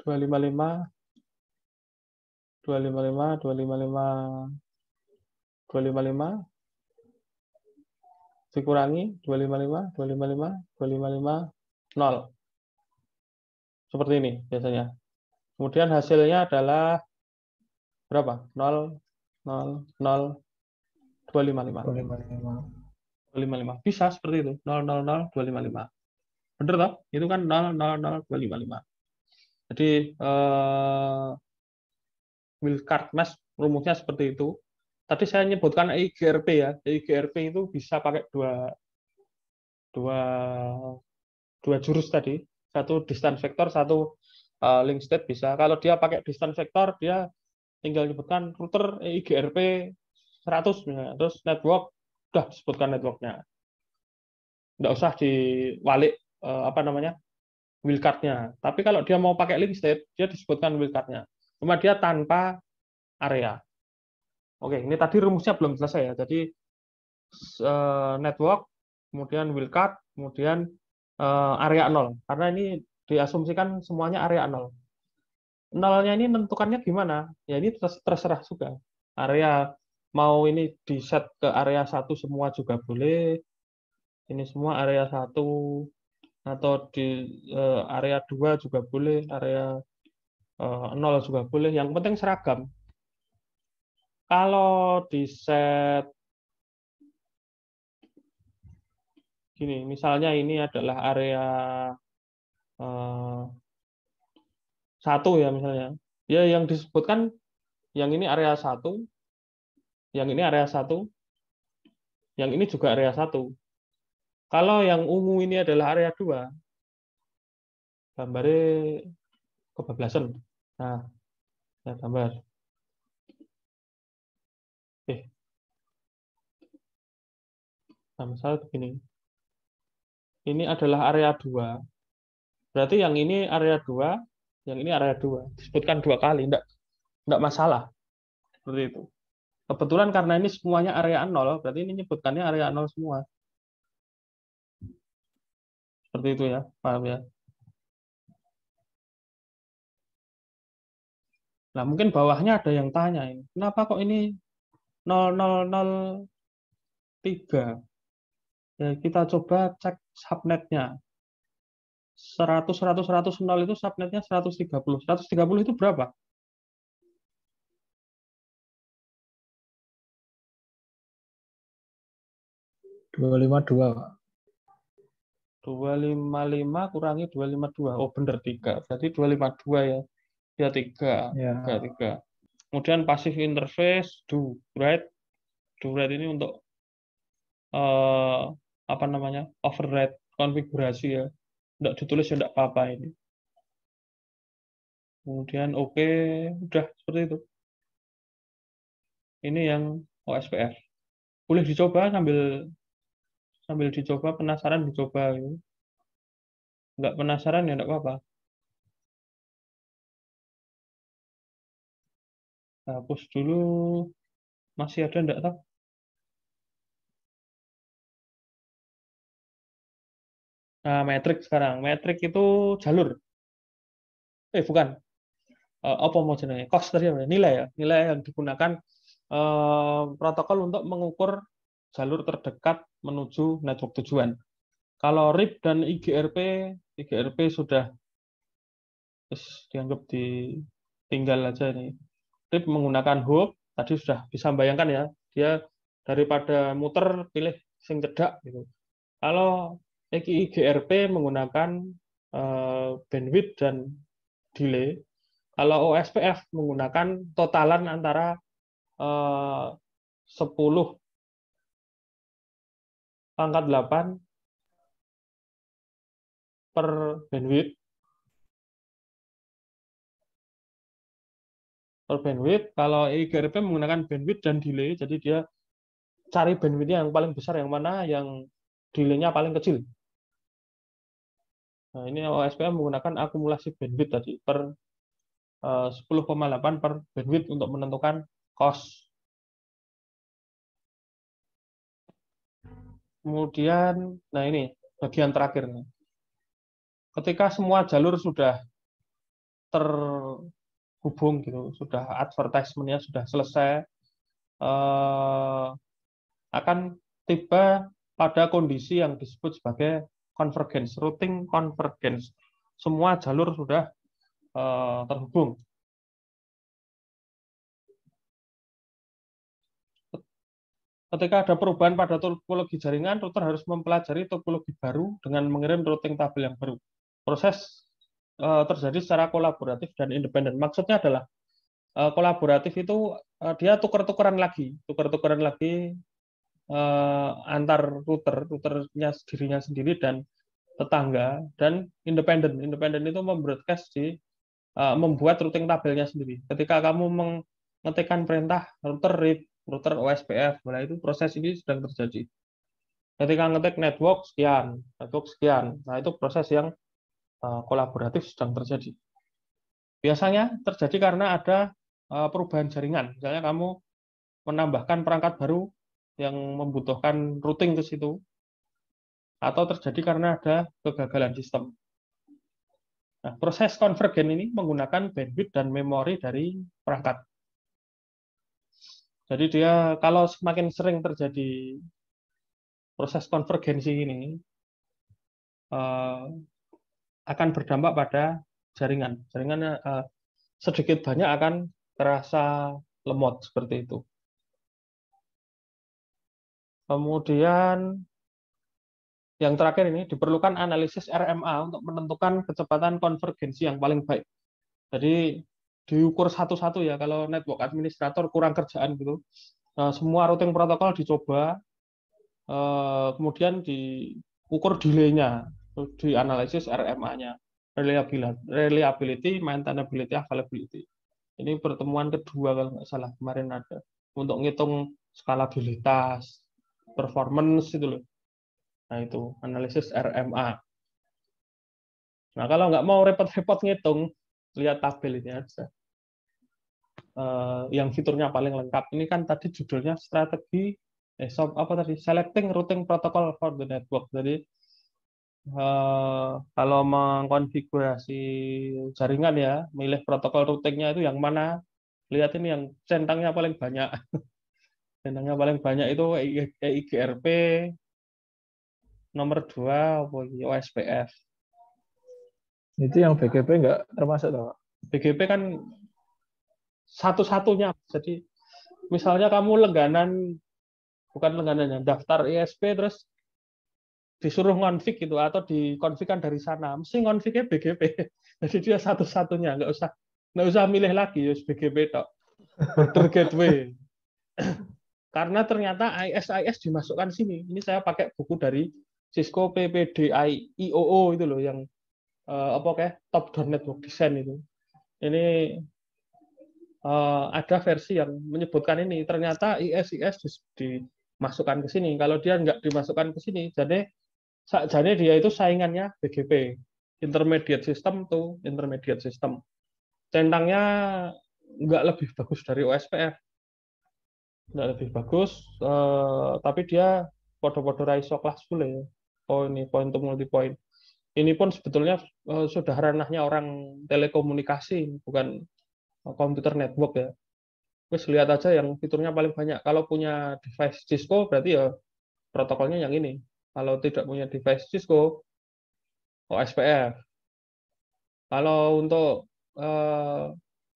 S1: 255 dikurangi 255 0. Seperti ini biasanya. Kemudian hasilnya adalah berapa? 255. Bisa seperti itu. 000.255. Benar toh? Itu kan 000.255. Jadi wildcard mask rumusnya seperti itu. tadi saya nyebutkan IGRP ya. IGRP itu bisa pakai dua jurus tadi, satu distance vector, satu link state bisa. Kalau dia pakai distance vector, dia tinggal nyebutkan router IGRP 100 misalnya. Terus network, udah disebutkan networknya. Nggak usah diwalik wildcard-nya. Tapi kalau dia mau pakai link state, dia disebutkan wildcard-nya. Cuma dia tanpa area. Oke, ini tadi rumusnya belum selesai ya. Jadi network, kemudian wildcard, kemudian area 0. Karena ini diasumsikan semuanya area 0. Nolnya ini menentukannya gimana? Ya ini terserah juga. Area mau ini di set ke area 1 semua juga boleh. Ini semua area 1 atau di area 2 juga boleh, area 0 juga boleh. Yang penting seragam. Kalau di set gini, misalnya ini adalah area 1 ya misalnya. Ya yang disebutkan yang ini area 1, yang ini area 1, yang ini juga area 1. Kalau yang ungu ini adalah area 2, gambarnya kebablasan. Nah, saya gambar. Nah, misalnya begini. Ini adalah area 2. Berarti yang ini area 2, yang ini area 2. Disebutkan 2 kali, enggak masalah. Seperti itu. Kebetulan karena ini semuanya area 0, berarti ini nyebutkannya area 0 semua. Seperti itu ya, paham ya? Nah, mungkin bawahnya ada yang tanya ini, kenapa kok ini 0003? Ya, kita coba cek subnetnya. 100, 100, 100, 0 itu subnetnya 130. 130 itu berapa?
S3: 252, Pak.
S1: 255 kurangi 252. Oh, benar 3. Berarti 252 ya. Ya 3.
S3: Ya.
S1: 3. Kemudian passive interface, do write. Do write ini untuk override konfigurasi ya. Tidak ditulis ya tidak apa-apa ini. Kemudian oke, udah seperti itu. Ini yang OSPF. Boleh dicoba sambil dicoba, penasaran dicoba gitu. Nggak penasaran ya nggak apa-apa. Hapus dulu. Masih ada enggak tahu? Nah, metrik sekarang. Metrik itu jalur. Bukan. Apa mau jenenge? Cost tadi apa? Nilai ya. Nilai yang digunakan protokol untuk mengukur jalur terdekat menuju network tujuan. Kalau RIP dan IGRP sudah dianggap ditinggal aja ini. RIP menggunakan hub, tadi sudah bisa bayangkan ya, dia daripada muter pilih sing cedak gitu. Kalau IGRP menggunakan bandwidth dan delay. Kalau OSPF menggunakan totalan antara 10 pangkat 8 per bandwidth. Kalau IGRP menggunakan bandwidth dan delay, jadi dia cari bandwidthnya yang paling besar yang mana, yang delay-nya paling kecil. Nah, ini OSPF menggunakan akumulasi bandwidth tadi per 10,8 per bandwidth untuk menentukan cost. Kemudian, nah ini bagian terakhir. Ketika semua jalur sudah terhubung gitu, sudah advertisement-nya sudah selesai, akan tiba pada kondisi yang disebut sebagai convergence, routing convergence. Semua jalur sudah terhubung. Ketika ada perubahan pada topologi jaringan, router harus mempelajari topologi baru dengan mengirim routing tabel yang baru. Proses terjadi secara kolaboratif dan independen. Maksudnya adalah kolaboratif itu dia tuker-tukeran lagi antar routernya dirinya sendiri dan tetangga, dan independen. Independen itu membroadcast membuat routing tabelnya sendiri. Ketika kamu mengetikkan perintah router read, router OSPF, nah itu proses ini sedang terjadi. Ketika ngetik network sekian, nah itu proses yang kolaboratif sedang terjadi. Biasanya terjadi karena ada perubahan jaringan. Misalnya kamu menambahkan perangkat baru yang membutuhkan routing ke situ, atau terjadi karena ada kegagalan sistem. Nah, proses konvergen ini menggunakan bandwidth dan memori dari perangkat. Jadi dia kalau semakin sering terjadi proses konvergensi ini akan berdampak pada jaringan. Jaringannya sedikit banyak akan terasa lemot seperti itu. Kemudian yang terakhir ini diperlukan analisis RMA untuk menentukan kecepatan konvergensi yang paling baik. Jadi diukur satu-satu ya, kalau network administrator kurang kerjaan gitu. Semua routing protokol dicoba, kemudian diukur delay-nya, dianalisis RMA-nya, reliability, maintainability, availability. Ini pertemuan kedua kalau nggak salah kemarin ada untuk ngitung skalabilitas, performance itu loh. Nah itu analisis RMA. Nah kalau nggak mau repot-repot ngitung, lihat tabel ini aja. Yang fiturnya paling lengkap ini kan tadi judulnya strategi selecting routing protocol for the network. Jadi kalau mengkonfigurasi jaringan ya, milih protokol routingnya itu yang mana. Lihat ini yang centangnya paling banyak. Centangnya paling banyak itu EIGRP, nomor 2 OSPF.
S3: Itu yang BGP nggak termasuk toh, Pak?
S1: BGP kan satu-satunya. Jadi misalnya kamu daftar ISP terus disuruh ngonfig gitu atau dikonfigkan dari sana, mesti ngonfignya BGP. Jadi dia satu-satunya, nggak usah milih lagi ya BGP tok. Border gateway. Karena ternyata IS dimasukkan sini. Ini saya pakai buku dari Cisco PPDI IOO itu loh yang top down network design itu. Ini ada versi yang menyebutkan ini. Ternyata IS dimasukkan ke sini. Kalau dia nggak dimasukkan ke sini, jadi dia itu saingannya BGP, intermediate system to intermediate system. Centangnya nggak lebih bagus dari OSPF, nggak lebih bagus, tapi dia podo-podo ISO kelas ya. Point to multi point. Ini pun sebetulnya sudah ranahnya orang telekomunikasi, bukan komputer network ya. Terus lihat aja yang fiturnya paling banyak. Kalau punya device Cisco berarti ya protokolnya yang ini. Kalau tidak punya device Cisco, OSPF. Kalau untuk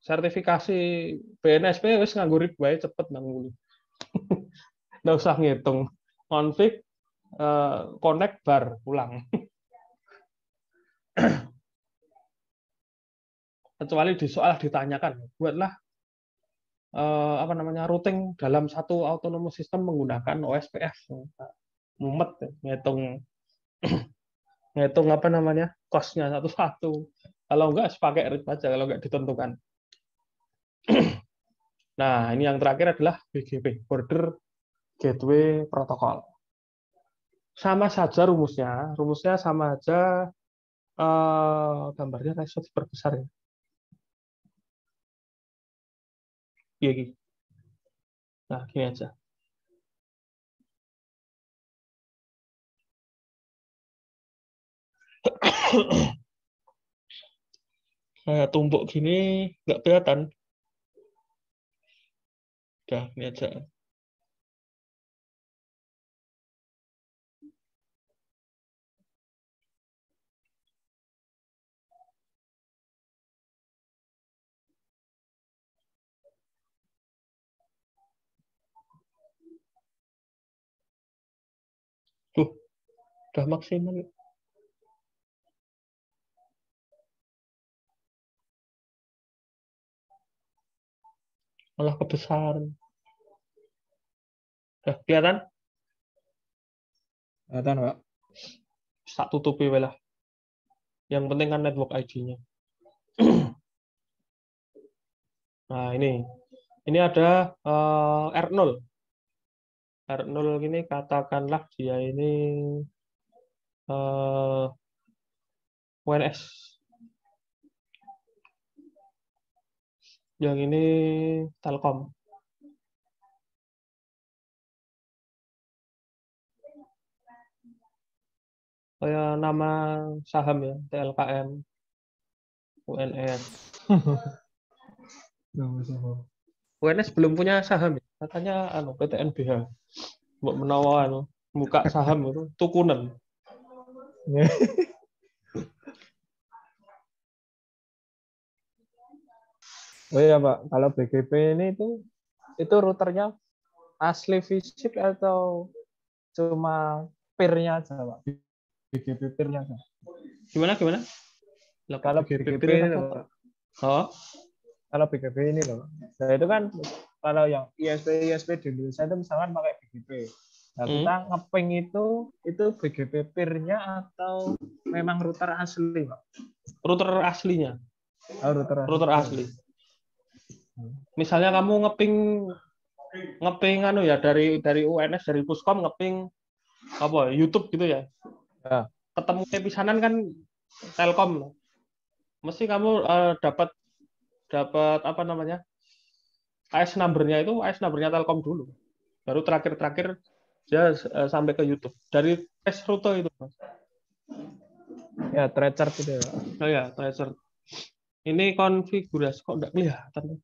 S1: sertifikasi BNSP wis nganggo RIP wae cepet nang ngulu. Nggak usah ngitung. Config, connect, bar, pulang. Kecuali di soal ditanyakan, buatlah routing dalam satu autonomous system menggunakan OSPF. Mumet ngitung cost-nya satu-satu. Kalau enggak pakai RIP aja kalau enggak ditentukan. Nah, ini yang terakhir adalah BGP, Border Gateway Protocol. Sama saja rumusnya sama aja, gambarnya saya diperbesar ya. Gini. Nah, gini aja. Saya tumpuk gini nggak kelihatan. Udah, ini aja. Udah maksimal. malah kebesaran. Udah kelihatan?
S3: Kelihatan, Pak.
S1: Tak tutupi wae lah. Yang penting kan network ID-nya. Nah, ini ada R0. R0 ini katakanlah dia ini UNS. Yang ini Telkom. Kayak nama saham ya, TLKM, UNS. UNS belum punya saham ya. Katanya PTNBH. Mbok menawa buka saham itu tukunen.
S3: Oh iya Pak, kalau BGP ini itu routernya asli fisik atau cuma peer-nya aja Pak? BGP peer-nya aja.
S1: Gimana? Lah,
S3: Kalau
S1: BGP
S3: BGP
S1: peer
S3: ini
S1: apa?
S3: loh, Pak.
S1: Oh,
S3: Kalau BGP ini loh. Nah itu kan kalau yang ISP di Indonesia itu misalkan pakai BGP. Nah kita ngeping itu BGP peer-nya atau memang router asli Pak?
S1: router aslinya.
S3: Oh,
S1: Router asli. Misalnya kamu ngeping ya dari UNS, dari Puskom ngeping apa YouTube gitu ya.
S3: Ya.
S1: Ketemu pisanan kan Telkom. Mesti kamu dapat apa namanya? AS number-nya Telkom dulu. Baru terakhir dia sampai ke YouTube. Dari tes rute itu, Mas.
S3: Ya, tracer gitu ya.
S1: Oh ya, tracer. Ini konfigurasi kok enggak kelihatan.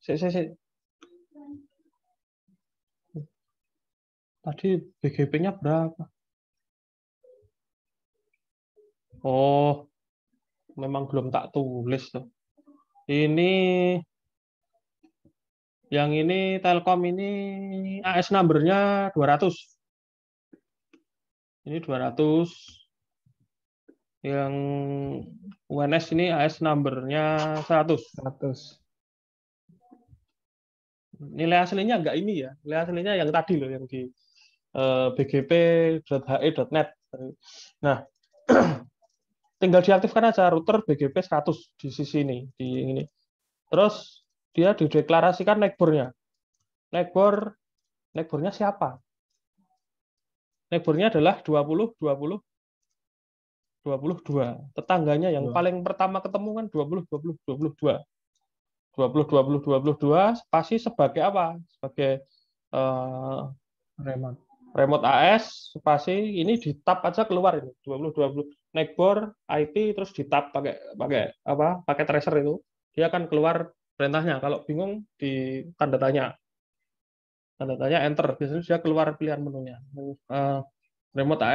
S1: Tadi BGP-nya berapa? Oh, memang belum tak tulis tuh. Yang ini Telkom ini AS number-nya 200. Ini 200. Yang UNS ini AS number-nya 100. Nilai aslinya enggak ini ya. Nilai aslinya yang tadi loh, yang di bgp.he.net. Nah, tinggal diaktifkan aja router BGP 100 di sisi ini, di ini. Terus dia dideklarasikan neckbore-nya. Neckbore-nya siapa? Neckbore-nya adalah 20 22. Tetangganya yang paling pertama ketemu kan 22. 20 spasi sebagai apa? Sebagai remote AS spasi ini di tab aja keluar ini 20 neckbore IP terus di tab pakai tracer itu dia akan keluar perintahnya. Kalau bingung di tanda tanya enter, biasanya dia keluar pilihan menunya. Remote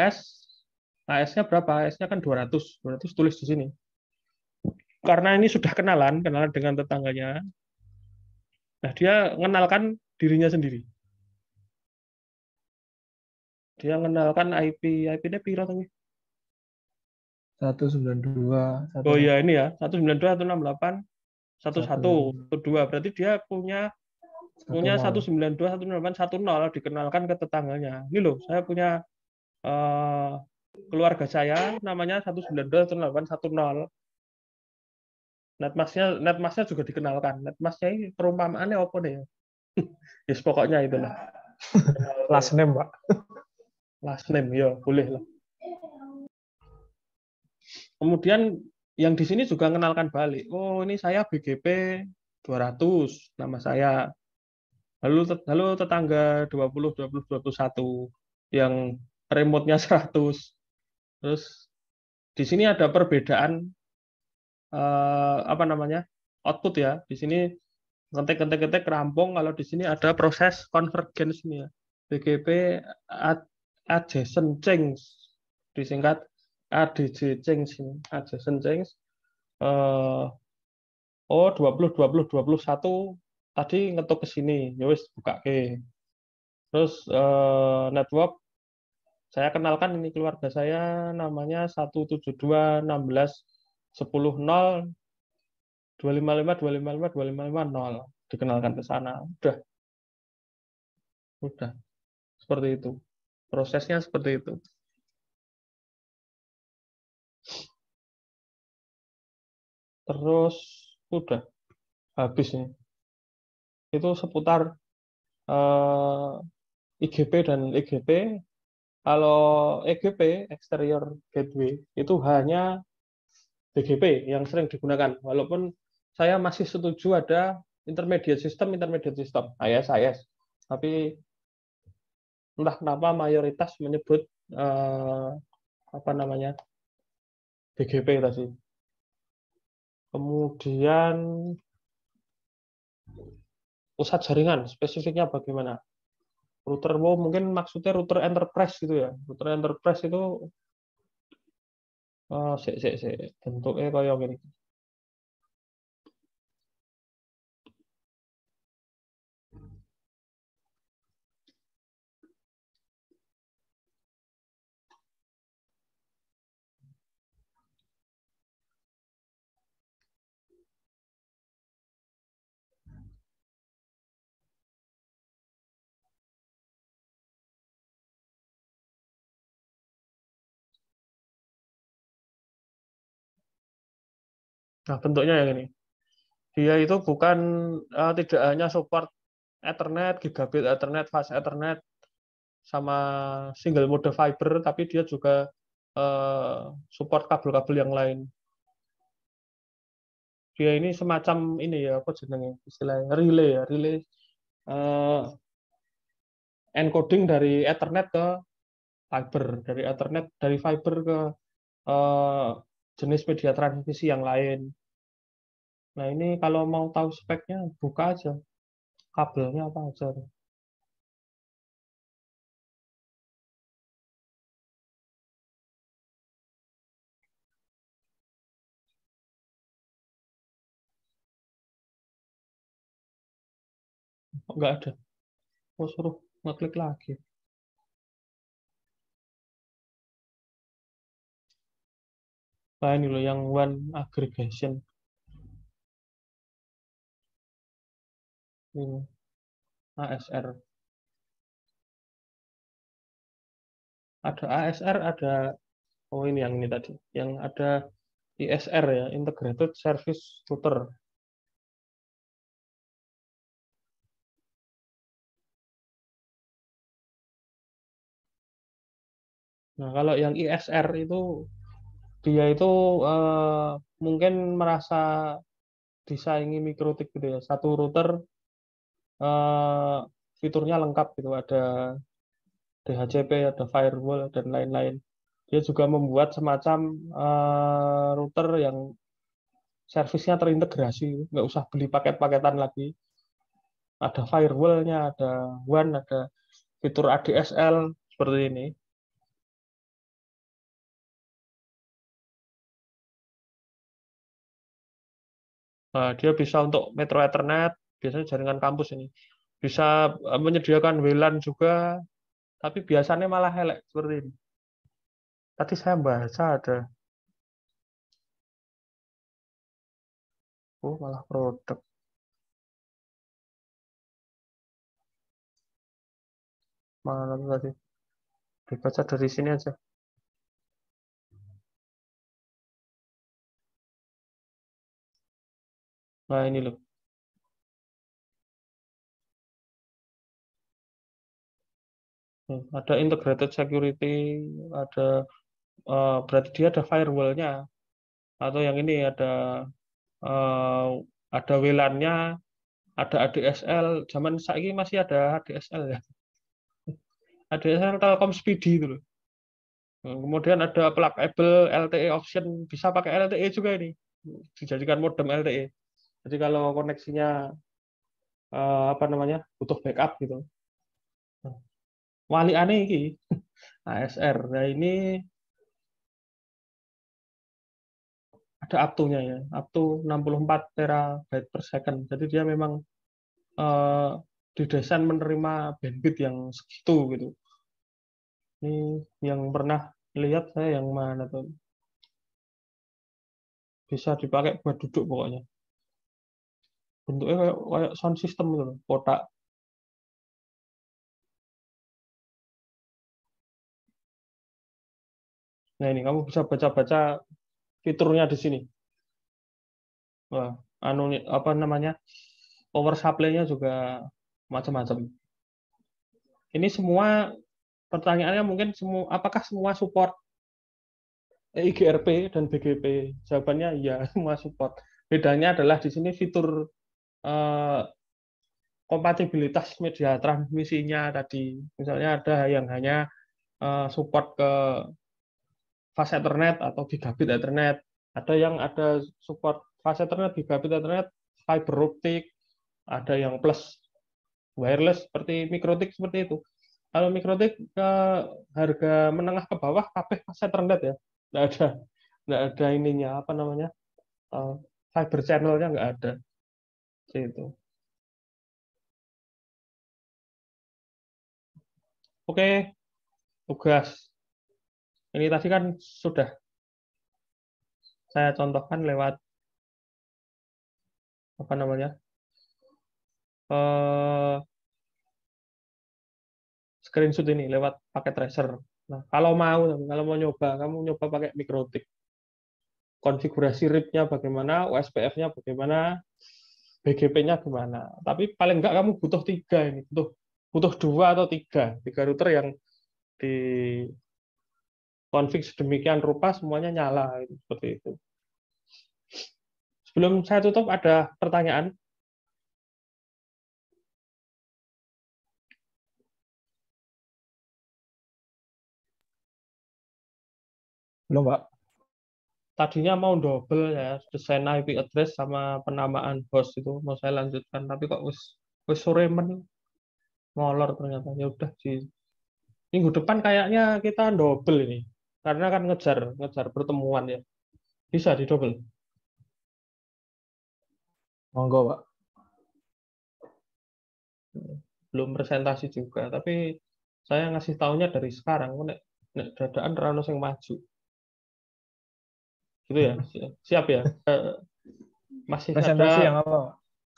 S1: AS-nya berapa? AS-nya kan 200 tulis di sini. Karena ini sudah kenalan dengan tetangganya. Nah, dia mengenalkan dirinya sendiri. Dia mengenalkan IP-nya piro tadi?
S3: 192.
S1: Oh iya ini ya, 192.168.11.2. Berarti dia punya 192.168.10 dikenalkan ke tetangganya. Ini loh, saya punya keluarga saya namanya 192.168.10. Netmasknya juga dikenalkan. Netmasknya ini perumpamaannya apa nih? Yes, pokoknya itulah.
S3: Last name, Pak.
S1: Last name, ya boleh lah. Kemudian yang di sini juga mengenalkan balik. Oh, ini saya BGP 200, nama saya. Lalu tetangga 20, 21 yang remote-nya 100. Terus di sini ada perbedaan output ya. Di sini ketik rampung, kalau di sini ada proses convergence ini ya. BGP adjacent change, disingkat ADJ change ini. Adjacent change 21 tadi ngetuk ke sini, ya wis buka ke. Terus network saya kenalkan ini keluarga saya namanya 172.16.10.0 255.255.255.0. dikenalkan ke sana. Udah seperti itu. Prosesnya seperti itu. Terus udah habis nih. Itu seputar IGP dan EGP. Kalau EGP, Exterior Gateway, itu hanya BGP yang sering digunakan. Walaupun saya masih setuju ada intermediate system, IS. Tapi entah kenapa mayoritas menyebut apa namanya BGP tadi. Kemudian pusat jaringan, spesifiknya bagaimana? Router, mungkin maksudnya router enterprise gitu ya. Router enterprise itu bentuknya kayak gini. Nah, bentuknya yang ini. Dia itu bukan tidak hanya support Ethernet, gigabit Ethernet, fast Ethernet, sama single mode fiber, tapi dia juga support kabel-kabel yang lain. Dia ini semacam ini ya, apa jenenge istilahnya relay encoding dari Ethernet ke fiber, dari fiber ke jenis media transmisi yang lain. Nah, ini kalau mau tahu speknya, buka aja kabelnya apa aja. Nggak ada. Mau suruh ngeklik lagi. Nah, ini loh yang one aggregation. Ini ASR. Ada ASR, ini yang ini tadi. Yang ada ISR ya, Integrated Service Router. Nah, kalau yang ISR itu dia itu mungkin merasa disaingi mikrotik gitu ya. Satu router fiturnya lengkap gitu, ada DHCP, ada firewall dan lain-lain. Dia juga membuat semacam router yang servisnya terintegrasi, nggak usah beli paket-paketan lagi. Ada firewall-nya, ada WAN, ada fitur ADSL seperti ini. Nah, dia bisa untuk Metro Ethernet, biasanya jaringan kampus ini. Bisa menyediakan WLAN juga, tapi biasanya malah elek seperti ini. Tadi saya baca ada, malah produk. Mana tadi? Dibaca dari sini aja. Nah, ini loh. Ada integrated security, ada berarti dia ada firewall-nya. Atau yang ini ada WLAN-nya, ada ADSL. Zaman saiki masih ada ADSL ya. ADSL Telkom Speedy itu loh. Kemudian ada pluggable LTE option, bisa pakai LTE juga ini. Dijadikan modem LTE. Jadi kalau koneksinya butuh backup gitu. Wali aneh ini ASR. Nah, ini ada up-to-nya ya, up to 64 terabyte per second. Jadi dia memang didesain menerima bandwidth yang segitu gitu. Ini yang pernah lihat saya yang mana tuh, bisa dipakai buat duduk pokoknya. bentuknya kayak sound system gitu loh, kotak. Nah ini kamu bisa baca-baca fiturnya di sini. Wah, apa namanya, power supply-nya juga macam-macam. Ini semua pertanyaannya mungkin apakah semua support IGRP dan BGP? Jawabannya iya, semua support. Bedanya adalah di sini fitur eh, kompatibilitas media transmisinya tadi. Misalnya ada yang hanya support ke fast Ethernet atau gigabit Ethernet. Ada yang ada support fast Ethernet, gigabit Ethernet, fiber optik, ada yang plus wireless seperti mikrotik seperti itu. Kalau mikrotik ke harga menengah ke bawah kabeh fast Ethernet ya. Nggak ada ininya apa namanya? Fiber channelnya nggak ada. Seperti itu. Oke, tugas. Ini tadi kan sudah saya contohkan lewat apa namanya? Screenshot ini lewat paket tracer. Nah, kalau mau nyoba, kamu nyoba pakai mikrotik. Konfigurasi RIP-nya bagaimana, USPF-nya bagaimana, BGP-nya gimana. Tapi paling enggak kamu butuh 3 ini, butuh 2 atau 3 router yang di konfig sedemikian rupa semuanya nyala seperti itu. Sebelum saya tutup ada pertanyaan.
S3: Belum, Pak.
S1: Tadinya mau double ya, desain IP address sama penamaan host itu mau saya lanjutkan, tapi kok wis sore molor ternyata. Ya udah sih. Minggu depan kayaknya kita double ini. Karena kan ngejar pertemuan ya. Bisa di double.
S3: Monggo, Pak.
S1: Belum presentasi juga, tapi saya ngasih taunya dari sekarang. Nek dadaan rano yang maju. Gitu ya. Siap ya. Masih
S3: Presentasi
S1: ada
S3: yang apa, Pak?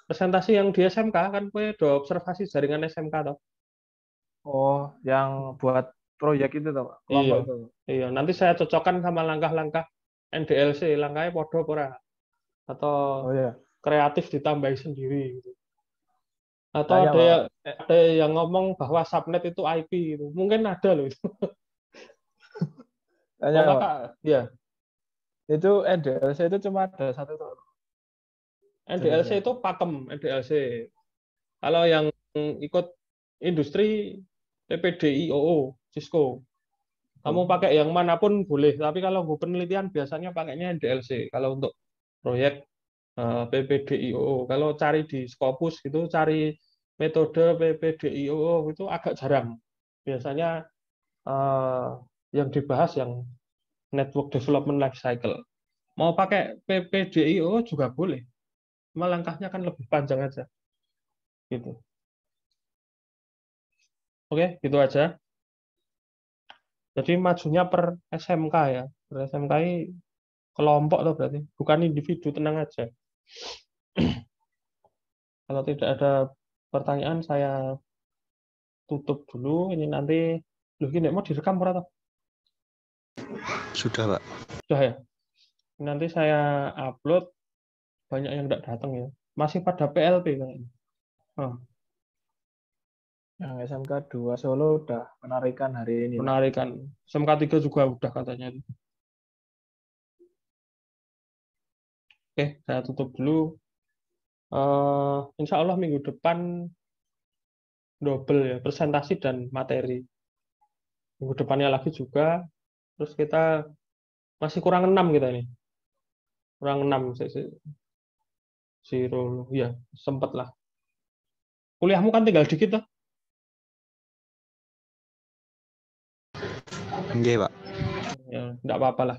S1: presentasi yang di SMK kan gue udah observasi jaringan SMK toh.
S3: Oh, yang buat proyek itu toh, Pak.
S1: Iya.
S3: Kelompok itu.
S1: Iya, nanti saya cocokkan sama langkah-langkah NDLC, langkahnya podo pora atau
S3: Oh ya.
S1: kreatif ditambahi sendiri gitu. Atau
S3: Tanya, Pak.
S1: ada yang ngomong bahwa subnet itu IP gitu. Mungkin ada loh itu.
S3: Tanya,
S1: Kalau
S3: Pak.
S1: kakak, ya
S3: Itu NDLC itu cuma ada satu tuh.
S1: NDLC
S3: Jenisnya.
S1: itu pakem NDLC. Kalau yang ikut industri PPDIOO, Cisco. Kamu pakai yang manapun boleh, tapi kalau gue penelitian biasanya pakainya NDLC. Kalau untuk proyek PPDIOO, kalau cari di Scopus gitu, cari metode PPDIOO itu agak jarang. Biasanya yang dibahas yang Network Development Life Cycle. Mau pakai PPDIOO juga boleh. Cuma langkahnya kan lebih panjang aja. Gitu. Oke, gitu aja. Jadi majunya per SMK ya. Per SMK ini kelompok tuh berarti, bukan individu, tenang aja. Kalau tidak ada pertanyaan saya tutup dulu. Ini nanti ini mau direkam atau?
S2: Sudah, Pak.
S1: Sudah ya. Nanti saya upload, banyak yang tidak datang ya. Masih pada PLP kayaknya. Oh,
S3: Yang SMK 2 Solo udah penarikan hari ini, Pak.
S1: penarikan. SMK 3 juga udah katanya. Oke, saya tutup dulu. Insya Allah minggu depan double ya, presentasi dan materi. Minggu depannya lagi juga. Terus kita masih kurang 6 kita ini. Kurang 6. Zero, ya sempet lah. Kuliahmu kan tinggal dikit tuh.
S2: Nggih, Pak.
S1: Ya, enggak apa-apa lah.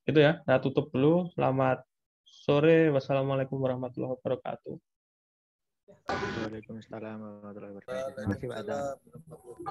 S1: Itu ya, saya tutup dulu. Selamat sore. Wassalamualaikum warahmatullahi wabarakatuh.
S5: Waalaikumsalam warahmatullahi wabarakatuh. Terima kasih Pak Adam.